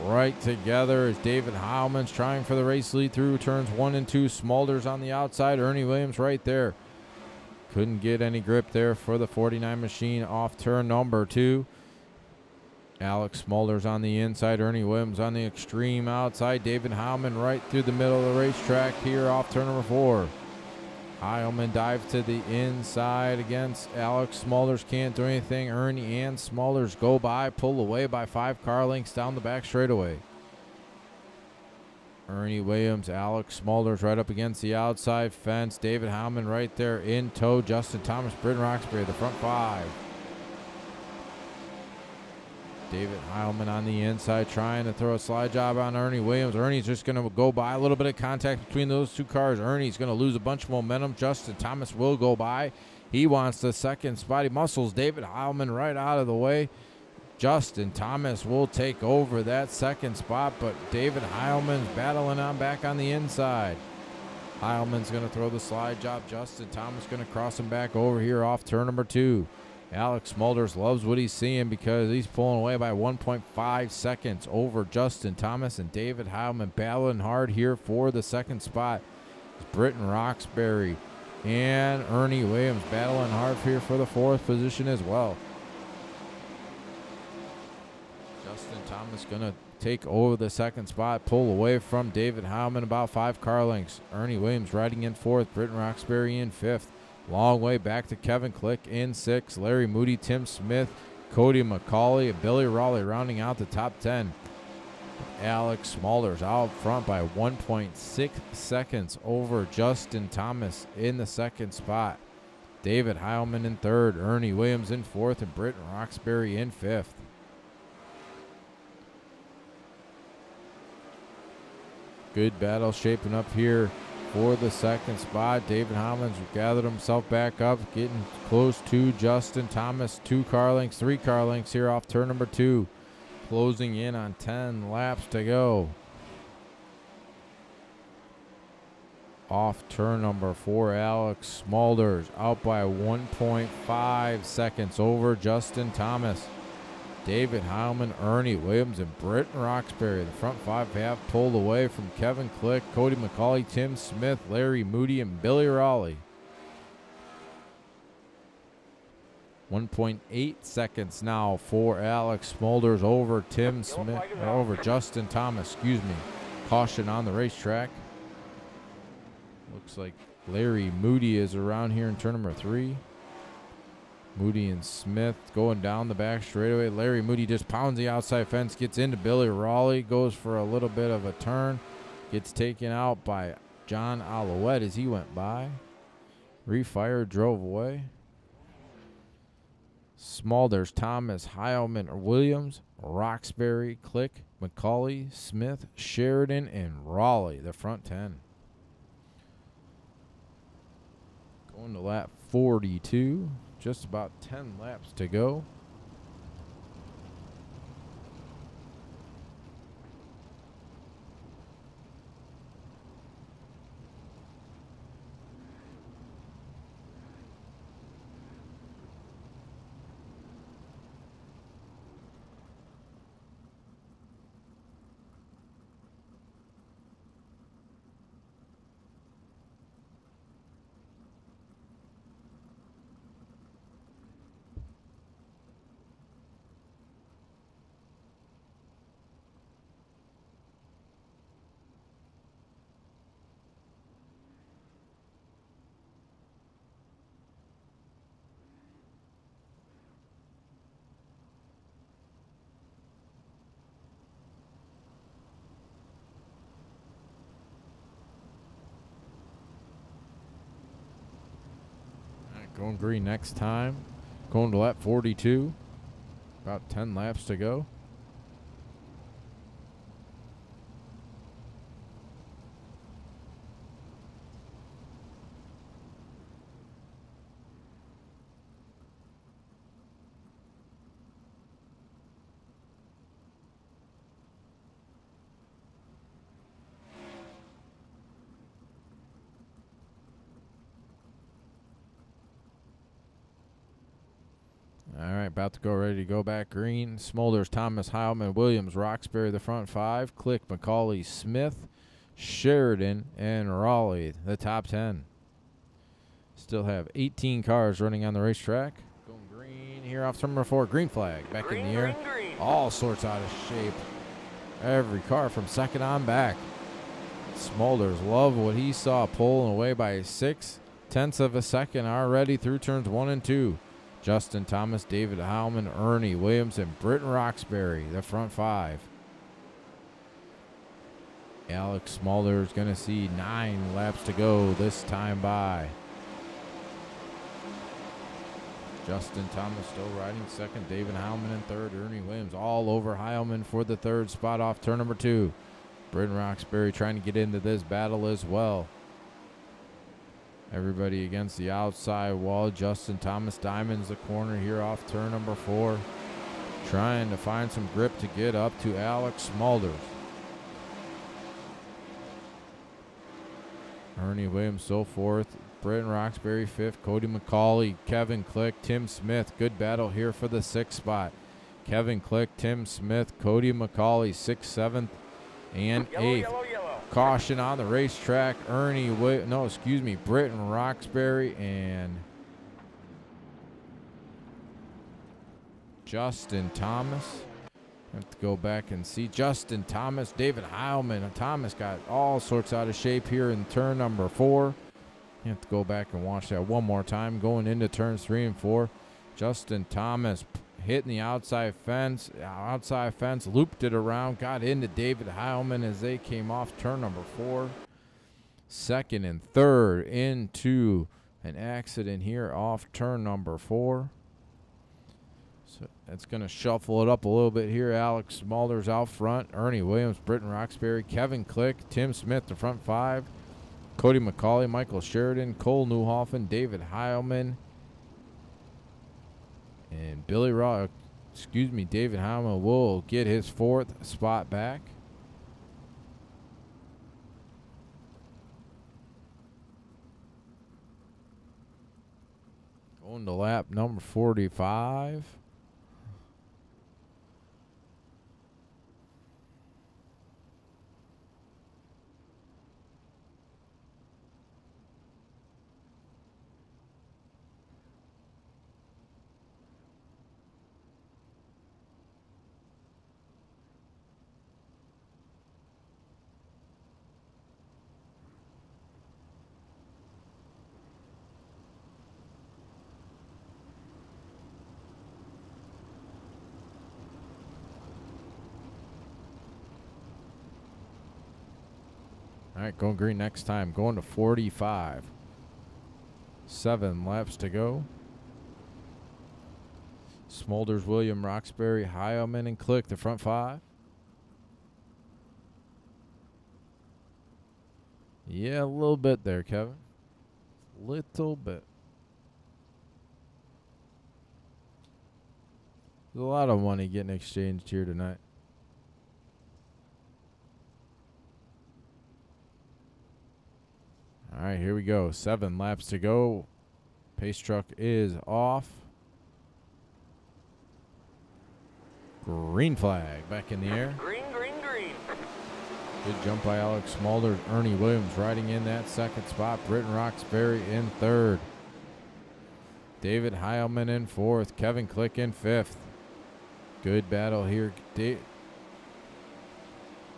A: right together as David Heilman's trying for the race lead through turns 1 and 2. Smulders on the outside. Ernie Williams right there. Couldn't get any grip there for the 49 machine off turn number 2. Alex Smulders on the inside. Ernie Williams on the extreme outside. David Heilman right through the middle of the racetrack here off turn number 4. Heilman dives to the inside against Alex Smulders. Can't do anything. Ernie and Smulders go by, pull away by 5 car lengths down the back straightaway. Ernie Williams, Alex Smulders right up against the outside fence. David Heilman right there in tow. Justin Thomas, Britton Roxbury, the front 5. David Heilman on the inside trying to throw a slide job on Ernie Williams. Ernie's just going to go by. A little bit of contact between those 2 cars. Ernie's going to lose a bunch of momentum. Justin Thomas will go by. He wants the 2nd spot. He muscles David Heilman right out of the way. Justin Thomas will take over that 2nd spot, but David Heilman's battling on back on the inside. Heilman's going to throw the slide job. Justin Thomas going to cross him back over here off turn number 2. Alex Smulders loves what he's seeing because he's pulling away by 1.5 seconds over Justin Thomas, and David Heilman battling hard here for the 2nd spot. Britton Roxbury and Ernie Williams battling hard here for the 4th position as well. Justin Thomas going to take over the 2nd spot, pull away from David Heilman about 5 car lengths. Ernie Williams riding in 4th, Britton Roxbury in 5th. Long way back to Kevin Click in 6th. Larry Moody, Tim Smith, Cody McCauley, and Billy Raleigh rounding out the top 10. Alex Smulders out front by 1.6 seconds over Justin Thomas in the 2nd spot. David Heilman in 3rd, Ernie Williams in 4th, and Britton Roxbury in 5th. Good battle shaping up here for the 2nd spot. David Heilman's gathered himself back up, getting close to Justin Thomas. 2 car lengths, 3 car lengths here off turn number 2. Closing in on 10 laps to go. Off turn number 4, Alex Smulders out by 1.5 seconds over Justin Thomas. David Heilman, Ernie Williams, and Britton Roxbury. The front 5 have pulled away from Kevin Click, Cody McCauley, Tim Smith, Larry Moody, and Billy Raleigh. 1.8 seconds now for Alex Smulders over Tim Smith, over Justin Thomas, excuse me. Caution on the racetrack. Looks like Larry Moody is around here in turn number 3. Moody and Smith going down the back straightaway. Larry Moody just pounds the outside fence, gets into Billy Raleigh, goes for a little bit of a turn, gets taken out by John Alouette as he went by. Refired, drove away. Smulders, Thomas, Heilman, Williams, Roxbury, Click, McCauley, Smith, Sheridan, and Raleigh, the front 10. Going to lap 42. Just about 10 laps to go. Going green next time. Going to lap 42. About 10 laps to go. All right, about to go, ready to go back green. Smulders, Thomas, Heilman, Williams, Roxbury, the front 5. Click, McCauley, Smith, Sheridan, and Raleigh, the top 10. Still have 18 cars running on the racetrack. Going green here off turn number 4. Green flag back in the air.
E: Green.
A: All sorts out of shape. Every car from second on back. Smulders loved what he saw, pulling away by 0.6 of a second already through turns 1 and 2. Justin Thomas, David Heilman, Ernie Williams, and Britton Roxbury, the front 5. Alex Smulders going to see 9 laps to go this time by. Justin Thomas still riding second, David Heilman in third, Ernie Williams all over Heilman for the 3rd spot off turn number 2. Britton Roxbury trying to get into this battle as well. Everybody against the outside wall. Justin Thomas diamonds the corner here off turn number 4. Trying to find some grip to get up to Alex Smulders. Ernie Williams so forth. Britton Roxbury 5th. Cody McCauley, Kevin Click, Tim Smith. Good battle here for the 6th spot. Kevin Click, Tim Smith, Cody McCauley 6th, 7th, and 8th. caution on the racetrack. Britton Roxbury and Justin Thomas. Have to go back and see Justin Thomas, David Heilman. Thomas got all sorts out of shape here in turn number 4. You have to go back and watch that one more time. Going into turns 3 and 4, Justin Thomas hitting the outside fence, looped it around, got into David Heilman as they came off turn number 4. Second and third into an accident here off turn number 4. So that's going to shuffle it up a little bit here. Alex Smulders out front. Ernie Williams, Britton Roxbury, Kevin Click, Tim Smith, the front 5. Cody McCauley, Michael Sheridan, Cole Newhoffen, David Heilman, and David Heilman will get his 4th spot back. Going to lap number 45. All right, going green next time. Going to 45. 7 laps to go. Smulders, William, Roxbury, Heilman, and Click, the front 5. Yeah, a little bit there, Kevin. Little bit. There's a lot of money getting exchanged here tonight. All right, here we go. 7 laps to go. Pace truck is off. Green flag back in the air.
E: Green, green, green.
A: Good jump by Alex Smulders. Ernie Williams riding in that 2nd spot. Britton Roxbury in 3rd. David Heilman in 4th. Kevin Click in 5th. Good battle here.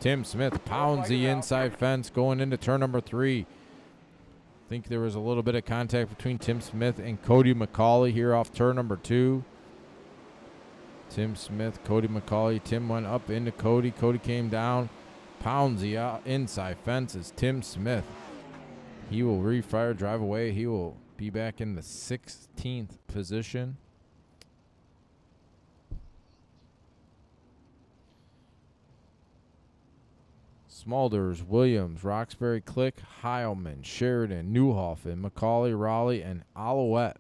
A: Tim Smith pounds the inside fence going into turn number 3. I think there was a little bit of contact between Tim Smith and Cody McCauley here off turn number 2. Tim Smith, Cody McCauley. Tim went up into Cody. Cody came down. Pounds the inside fence is Tim Smith. He will refire, drive away. He will be back in the 16th position. Smulders, Williams, Roxbury, Click, Heilman, Sheridan, Newhoffen, McCauley, Raleigh, and Alouette.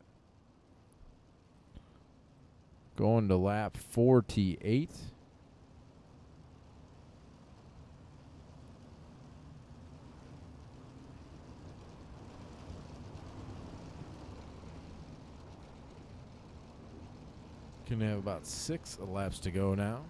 A: Going to lap 48. Gonna have about 6 laps to go now.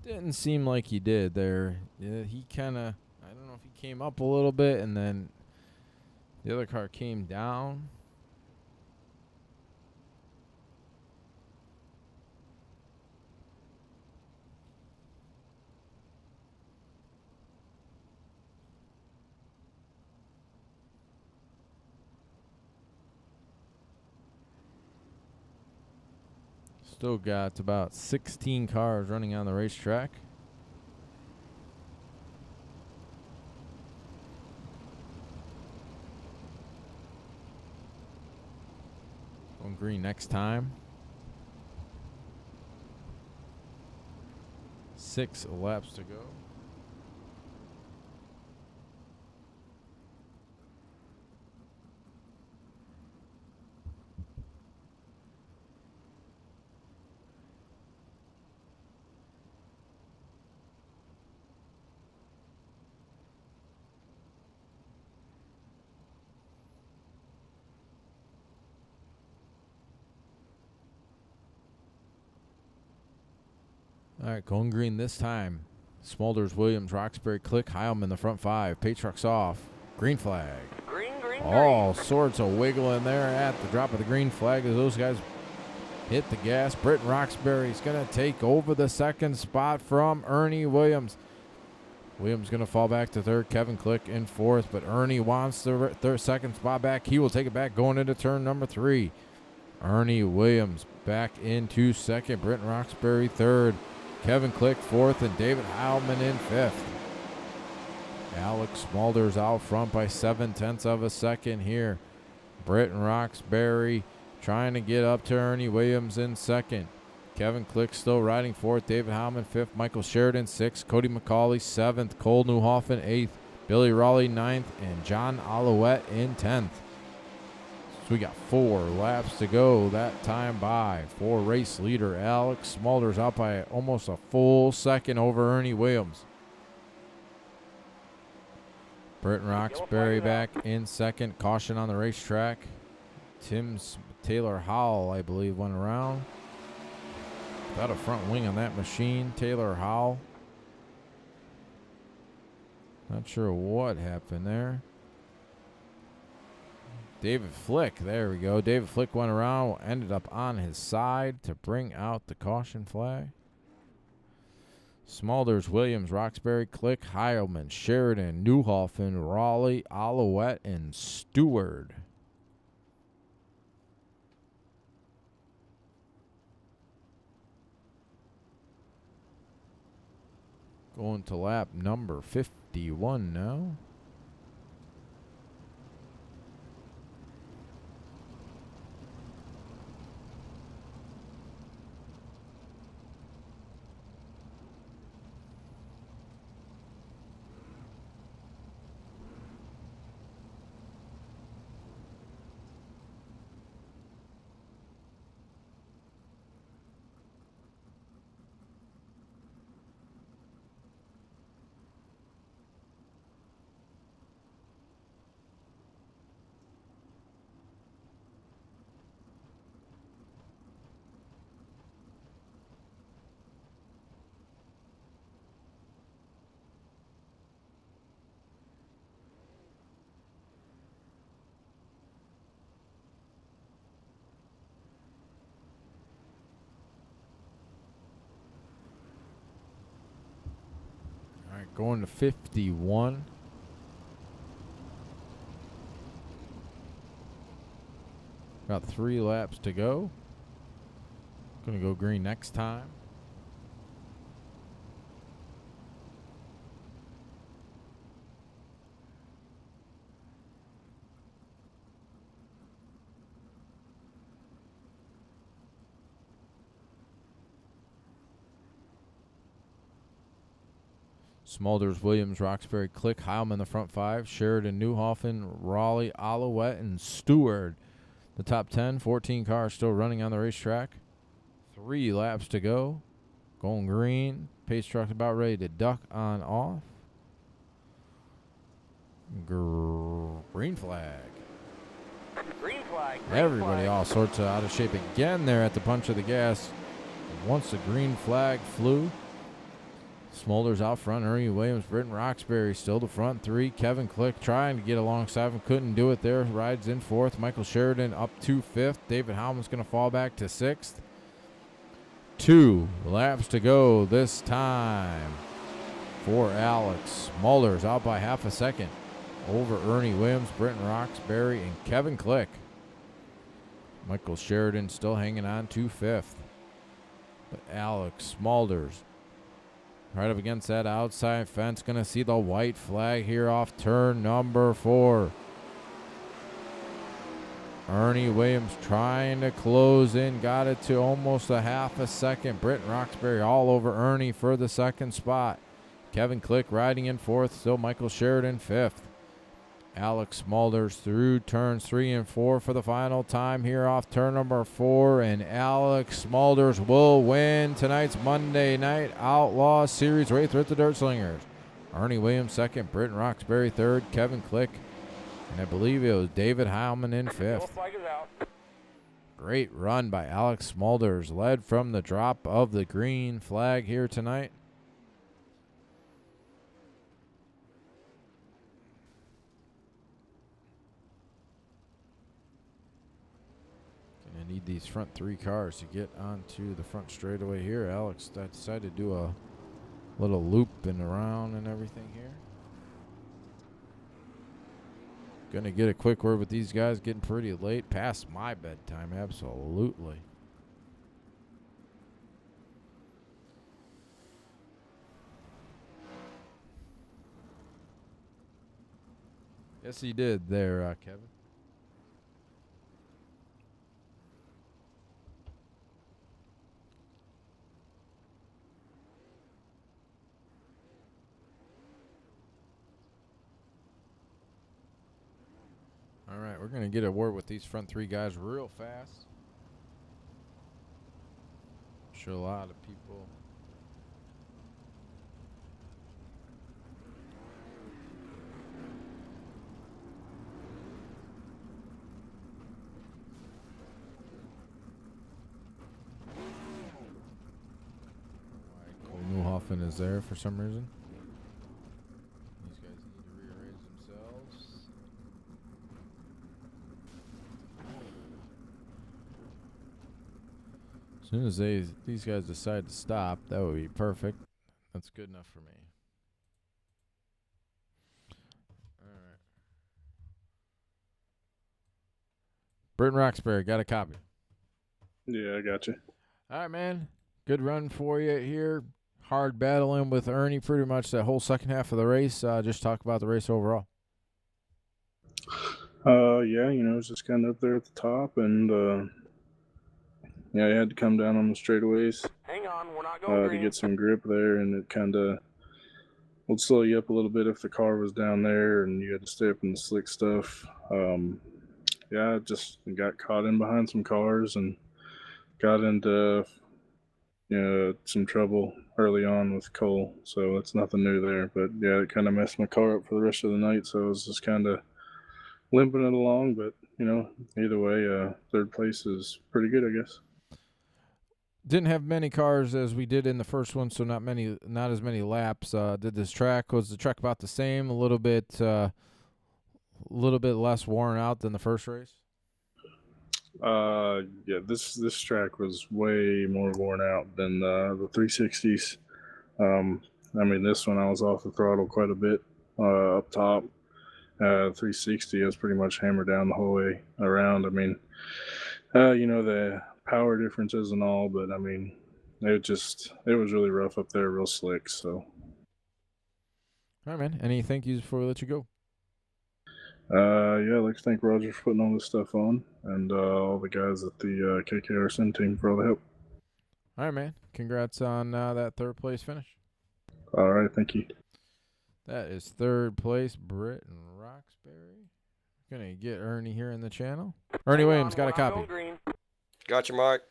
A: Didn't seem like he did there. Yeah, he kind of, I don't know if he came up a little bit and then the other car came down. Still got about 16 cars running on the racetrack. On green next time. 6 laps to go. All right, going green this time. Smulders, Williams, Roxbury, Click, Heilman, the front 5. Patrox off. Green flag.
E: Green, green,
A: All sorts of wiggling there at the drop of the green flag as those guys hit the gas. Britton Roxbury's going to take over the second spot from Ernie Williams. Williams going to fall back to third. Kevin Click in fourth, but Ernie wants the second spot back. He will take it back going into turn number 3. Ernie Williams back into second. Britton Roxbury third. Kevin Click fourth, and David Heilman in fifth. Alex Smulders out front by 0.7 of a second here. Britton Roxbury trying to get up to Ernie Williams in second. Kevin Click still riding fourth. David Heilman fifth. Michael Sheridan sixth. Cody McCauley seventh. Cole Newhoffen eighth. Billy Raleigh ninth. And John Alouette in 10th. So we got 4 laps to go that time by. For race leader Alex Smulders out by almost a full second over Ernie Williams. Britton Roxbury back in second. Caution on the racetrack. Taylor Howell, I believe, went around. Got a front wing on that machine. Taylor Howell. Not sure what happened there. David Flick, there we go. David Flick went around, ended up on his side to bring out the caution flag. Smulders, Williams, Roxbury, Click, Heilman, Sheridan, Newhoffen, Raleigh, Alouette, and Stewart. Going to lap number 51 now. Going to 51. Got 3 laps to go. Going to go green next time. Smulders, Williams, Roxbury, Click, Heilman, the front 5. Sheridan, Newhoffen, Raleigh, Alouette, and Stewart. The top 10, 14 cars still running on the racetrack. 3 laps to go. Going green. Pace truck's about ready to duck on off. Green flag.
E: green flag.
A: Everybody all sorts of out of shape again there at the punch of the gas. Once the green flag flew. Smulders out front. Ernie Williams, Britton Roxbury still the front 3. Kevin Click trying to get alongside him. Couldn't do it there. Rides in 4th. Michael Sheridan up to 5th. David Heilman's going to fall back to 6th. 2 laps to go this time for Alex Smulders. Out by half a second over Ernie Williams, Britton Roxbury, and Kevin Click. Michael Sheridan still hanging on to 5th. But Alex Smulders right up against that outside fence. Going to see the white flag here off turn number 4. Ernie Williams trying to close in. Got it to almost a half a second. Britton Roxbury all over Ernie for the second spot. Kevin Click riding in 4th. Still Michael Sheridan 5th. Alex Smulders through turns 3 and 4 for the final time here off turn number 4. And Alex Smulders will win tonight's Monday Night Outlaw Series race with the Dirt Slingers. Ernie Williams 2nd, Britton Roxbury 3rd, Kevin Click, and I believe it was David Heilman in 5th.
E: Flag is out.
A: Great run by Alex Smulders, led from the drop of the green flag here tonight. Gonna need these front 3 cars to get onto the front straightaway here. Alex decided to do a little loop and around and everything here. Gonna get a quick word with these guys, getting pretty late, past my bedtime, absolutely. Yes, he did there, Kevin. All right, we're going to get a word with these front 3 guys real fast. I'm sure a lot of people. Why Cole Newhoffen is there for some reason. These guys need to rearrange themselves. As soon as these guys decide to stop, that would be perfect. That's good enough for me. All right. Britton Roxbury, got a copy.
F: Yeah, I got you.
A: All right, man. Good run for you here. Hard battling with Ernie pretty much that whole second half of the race. Just talk about the race overall.
F: Yeah, it was just kind of up there at the top, and yeah, I had to come down on the straightaways
E: Hang on, we're not going
F: to
E: green.
F: get some grip there, and it kind of would slow you up a little bit if the car was down there and you had to stay up in the slick stuff. Yeah, I just got caught in behind some cars and got into some trouble early on with Cole, so it's nothing new there. But yeah, it kind of messed my car up for the rest of the night, so I was just kind of limping it along. But either way, third place is pretty good, I guess.
A: Didn't have many cars as we did in the first one, so not as many laps. Was the track about the same? A little bit less worn out than the first race.
F: Yeah, this track was way more worn out than the 360s. I mean, this one I was off the throttle quite a bit up top. 360, I was pretty much hammered down the whole way around. I mean, the power differences and all, but I mean, it was really rough up there, real slick. So,
A: All right, man. Any thank yous before we let you go?
F: yeah, I'd like to thank Roger for putting all this stuff on, and all the guys at the KKRSN team for all the help.
A: All right, man. Congrats on that third place finish.
F: All right, thank you.
A: That is third place, Britton Roxbury. Gonna get Ernie here in the channel. Ernie Williams got a copy.
G: Got you, Mike.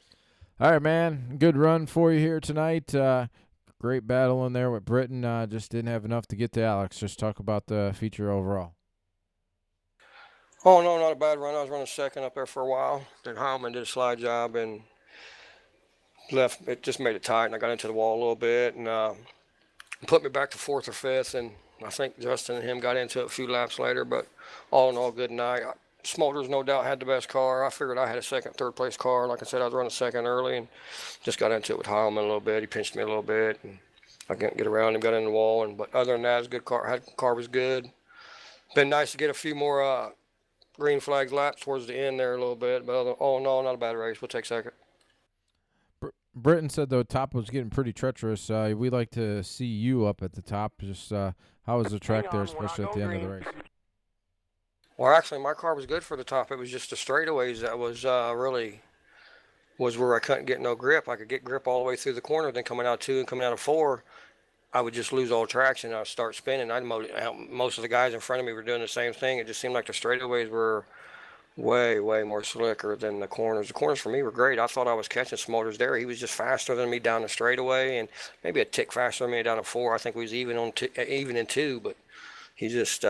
A: All right, man. Good run for you here tonight. Great battle in there with Britton. Just didn't have enough to get to Alex. Just talk about the feature overall.
G: Oh, no, not a bad run. I was running second up there for a while. Then Heilman did a slide job and left. It just made it tight, and I got into the wall a little bit and put me back to fourth or fifth. And I think Justin and him got into it a few laps later, but all in all, good night. Smulders no doubt had the best car. I figured I had a second, third place car. Like I said, I was running second early and just got into it with Heilman a little bit. He pinched me a little bit, and I couldn't get around him, got in the wall. But other than that, it was a good car. Car was good. Been nice to get a few more green flags laps towards the end there a little bit. But all in all, not a bad race. We'll take second.
A: Britton said the top was getting pretty treacherous. We'd like to see you up at the top. Just how was the track there, especially at the end of the race?
G: Well, actually, my car was good for the top. It was just the straightaways that was really was where I couldn't get no grip. I could get grip all the way through the corner. Then coming out of 2 and coming out of 4, I would just lose all traction. And I'd start spinning. Most of the guys in front of me were doing the same thing. It just seemed like the straightaways were way, way more slicker than the corners. The corners for me were great. I thought I was catching Smulders there. He was just faster than me down the straightaway and maybe a tick faster than me down to 4. I think we was even in 2, but he just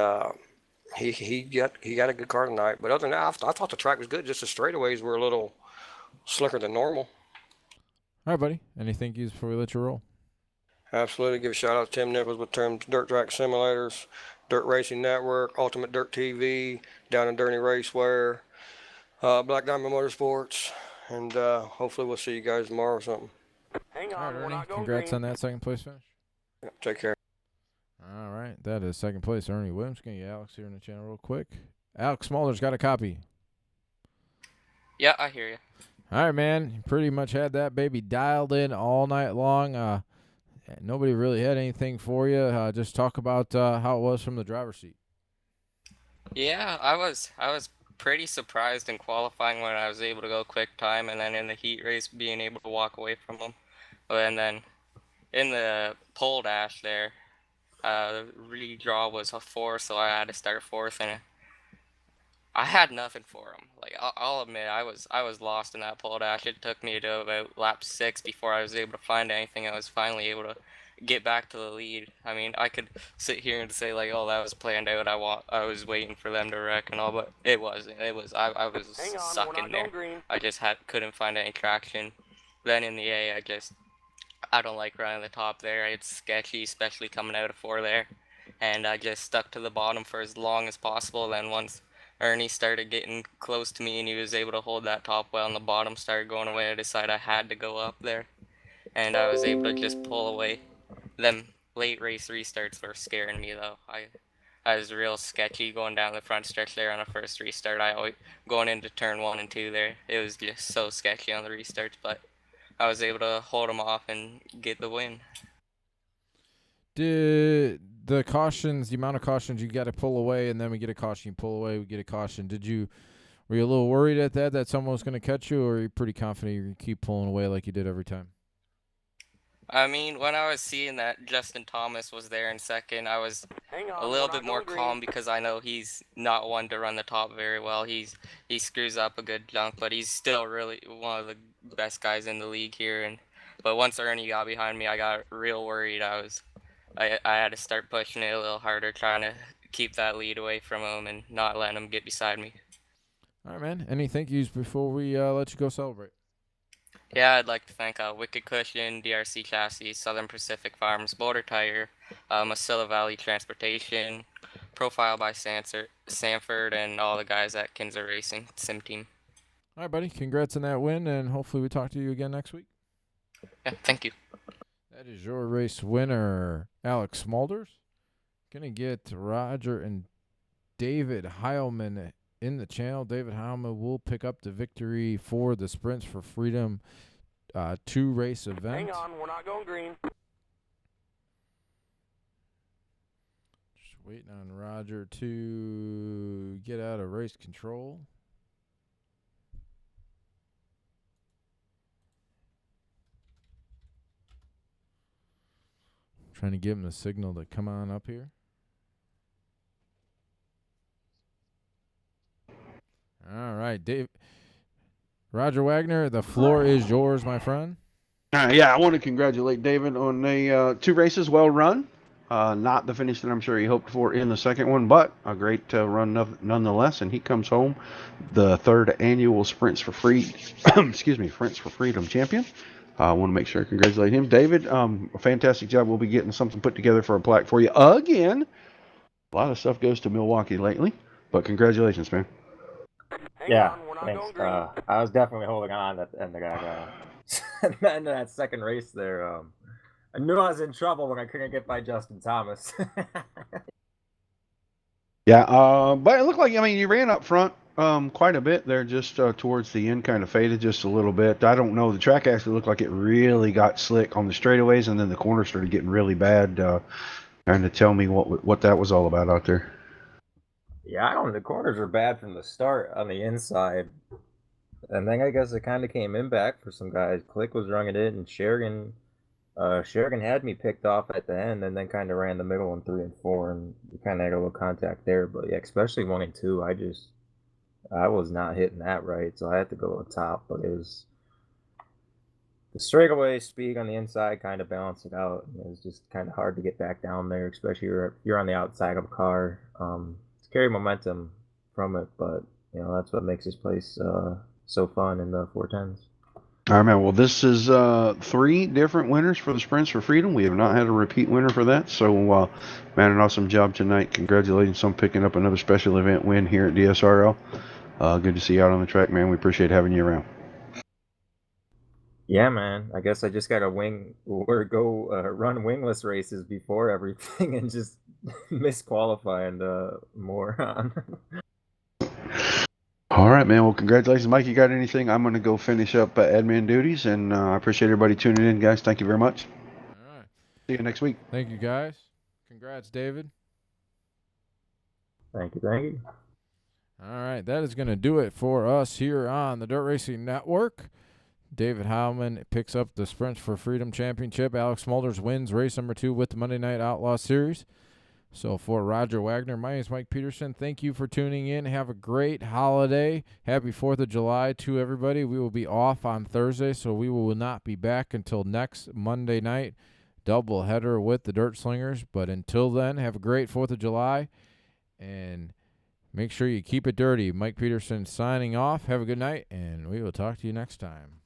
G: he got a good car tonight. But other than that, I thought the track was good. Just the straightaways were a little slicker than normal.
A: All right, buddy. Any thank yous before we let you roll?
G: Absolutely. Give a shout out to Tim Nichols with Dirt Track Simulators, Dirt Racing Network, Ultimate Dirt TV, Down and Dirty Raceware, Black Diamond Motorsports, and hopefully we'll see you guys tomorrow or something.
E: Hang
A: All
E: on,
A: right,
E: we're
A: Ernie.
E: not going
A: Congrats
E: green.
A: on that second place finish.
G: Yeah, take care.
A: All right, that is second place, Ernie Williams. Gonna get Alex here in the channel real quick. Alex Smolder's got a copy.
H: Yeah, I hear you.
A: All right, man. You pretty much had that baby dialed in all night long. Nobody really had anything for you. Just talk about how it was from the driver's seat.
H: Yeah, I was pretty surprised in qualifying when I was able to go quick time, and then in the heat race being able to walk away from them. And then in the pole dash there, the redraw was a 4, so I had to start 4th, and I had nothing for him. Like I'll admit, I was lost in that pole dash. It took me to about lap 6 before I was able to find anything. I was finally able to get back to the lead. I mean, I could sit here and say like, oh, that was planned out. I was waiting for them to wreck and all, but it wasn't. I was
E: Hang on, we're
H: stuck
E: not
H: in there.
E: going green.
H: I just couldn't find any traction. Then in the A, I don't like running the top there. It's sketchy, especially coming out of 4 there. And I just stuck to the bottom for as long as possible. Then once Ernie started getting close to me and he was able to hold that top well and the bottom started going away, I decided I had to go up there. And I was able to just pull away. Them late race restarts were scaring me though. I was real sketchy going down the front stretch there on the first restart. I always going into turn 1 and 2 there. It was just so sketchy on the restarts, but I was able to hold them off and get the win.
A: Did the cautions, the amount of cautions you got to pull away, and then we get a caution, you pull away, we get a caution. Were you a little worried at that someone was going to catch you, or are you pretty confident you're going to keep pulling away like you did every time?
H: I mean, when I was seeing that Justin Thomas was there in second, I was a little bit more calm because I know he's not one to run the top very well. He screws up a good chunk, but he's still really one of the best guys in the league here. But once Ernie got behind me, I got real worried. I had to start pushing it a little harder, trying to keep that lead away from him and not letting him get beside me.
A: All right, man. Any thank yous before we let you go celebrate?
H: Yeah, I'd like to thank Wicked Cushion, DRC Chassis, Southern Pacific Farms, Border Tire, Masilla Valley Transportation, Profile by Sanford, and all the guys at Kinzer Racing Sim Team.
A: All right, buddy. Congrats on that win, and hopefully we talk to you again next week.
H: Yeah, thank you.
A: That is your race winner, Alex Smulders. Gonna get Roger and David Heilman in the channel. David Heilman will pick up the victory for the Sprints for Freedom 2 race event.
E: Hang on, we're not going green.
A: Just waiting on Roger to get out of race control. Trying to give him the signal to come on up here. All right, Dave. Roger Wagner, the floor is yours, my friend.
I: Yeah, I want to congratulate David on the 2 races well run. Not the finish that I'm sure he hoped for in the second one, but a great run nonetheless. And he comes home the 3rd annual Sprints for Sprints for Freedom champion. I want to make sure I congratulate him. David, a fantastic job. We'll be getting something put together for a plaque for you again. A lot of stuff goes to Milwaukee lately, but congratulations, man.
E: Yeah, thanks. I was definitely holding on at the end of that second race there. I knew I was in trouble when I couldn't get by Justin Thomas.
I: Yeah, but it looked like, you ran up front quite a bit there, just towards the end, kind of faded just a little bit. I don't know. The track actually looked like it really got slick on the straightaways, and then the corners started getting really bad. Trying to tell me what that was all about out there.
E: Yeah, I don't know. The corners were bad from the start on the inside. And then I guess it kind of came in back for some guys. Click was running it, and Sheridan had me picked off at the end, and then kind of ran the middle in 3 and 4, and we kind of had a little contact there. But yeah, especially 1 and 2, I was not hitting that right, so I had to go on top. But it was the straightaway speed on the inside kind of balanced it out. And it was just kind of hard to get back down there, especially if you're on the outside of a car. To carry momentum from it, but that's what makes this place so fun in the 410s.
I: All right, man. Well, this is 3 different winners for the Sprints for Freedom. We have not had a repeat winner for that. So, man, an awesome job tonight. Congratulations on picking up another special event win here at DSRL. Good to see you out on the track, man. We appreciate having you around.
E: Yeah, man. I guess I just gotta go run wingless races before everything and just miss qualifying the moron.
I: All right, man. Well, congratulations, Mike. You got anything? I'm going to go finish up admin duties, and I appreciate everybody tuning in, guys. Thank you very much.
A: All right.
I: See you next week.
A: Thank you, guys. Congrats, David.
E: Thank you, thank you.
A: All right, that is going to do it for us here on the Dirt Racing Network. David Heilman picks up the Sprints for Freedom Championship. Alex Smulders wins race number 2 with the Monday Night Outlaw Series. So for Roger Wagner, my name is Mike Peterson. Thank you for tuning in. Have a great holiday. Happy 4th of July to everybody. We will be off on Thursday, so we will not be back until next Monday night. Double header with the Dirt Slingers. But until then, have a great 4th of July. And make sure you keep it dirty. Mike Peterson signing off. Have a good night, and we will talk to you next time.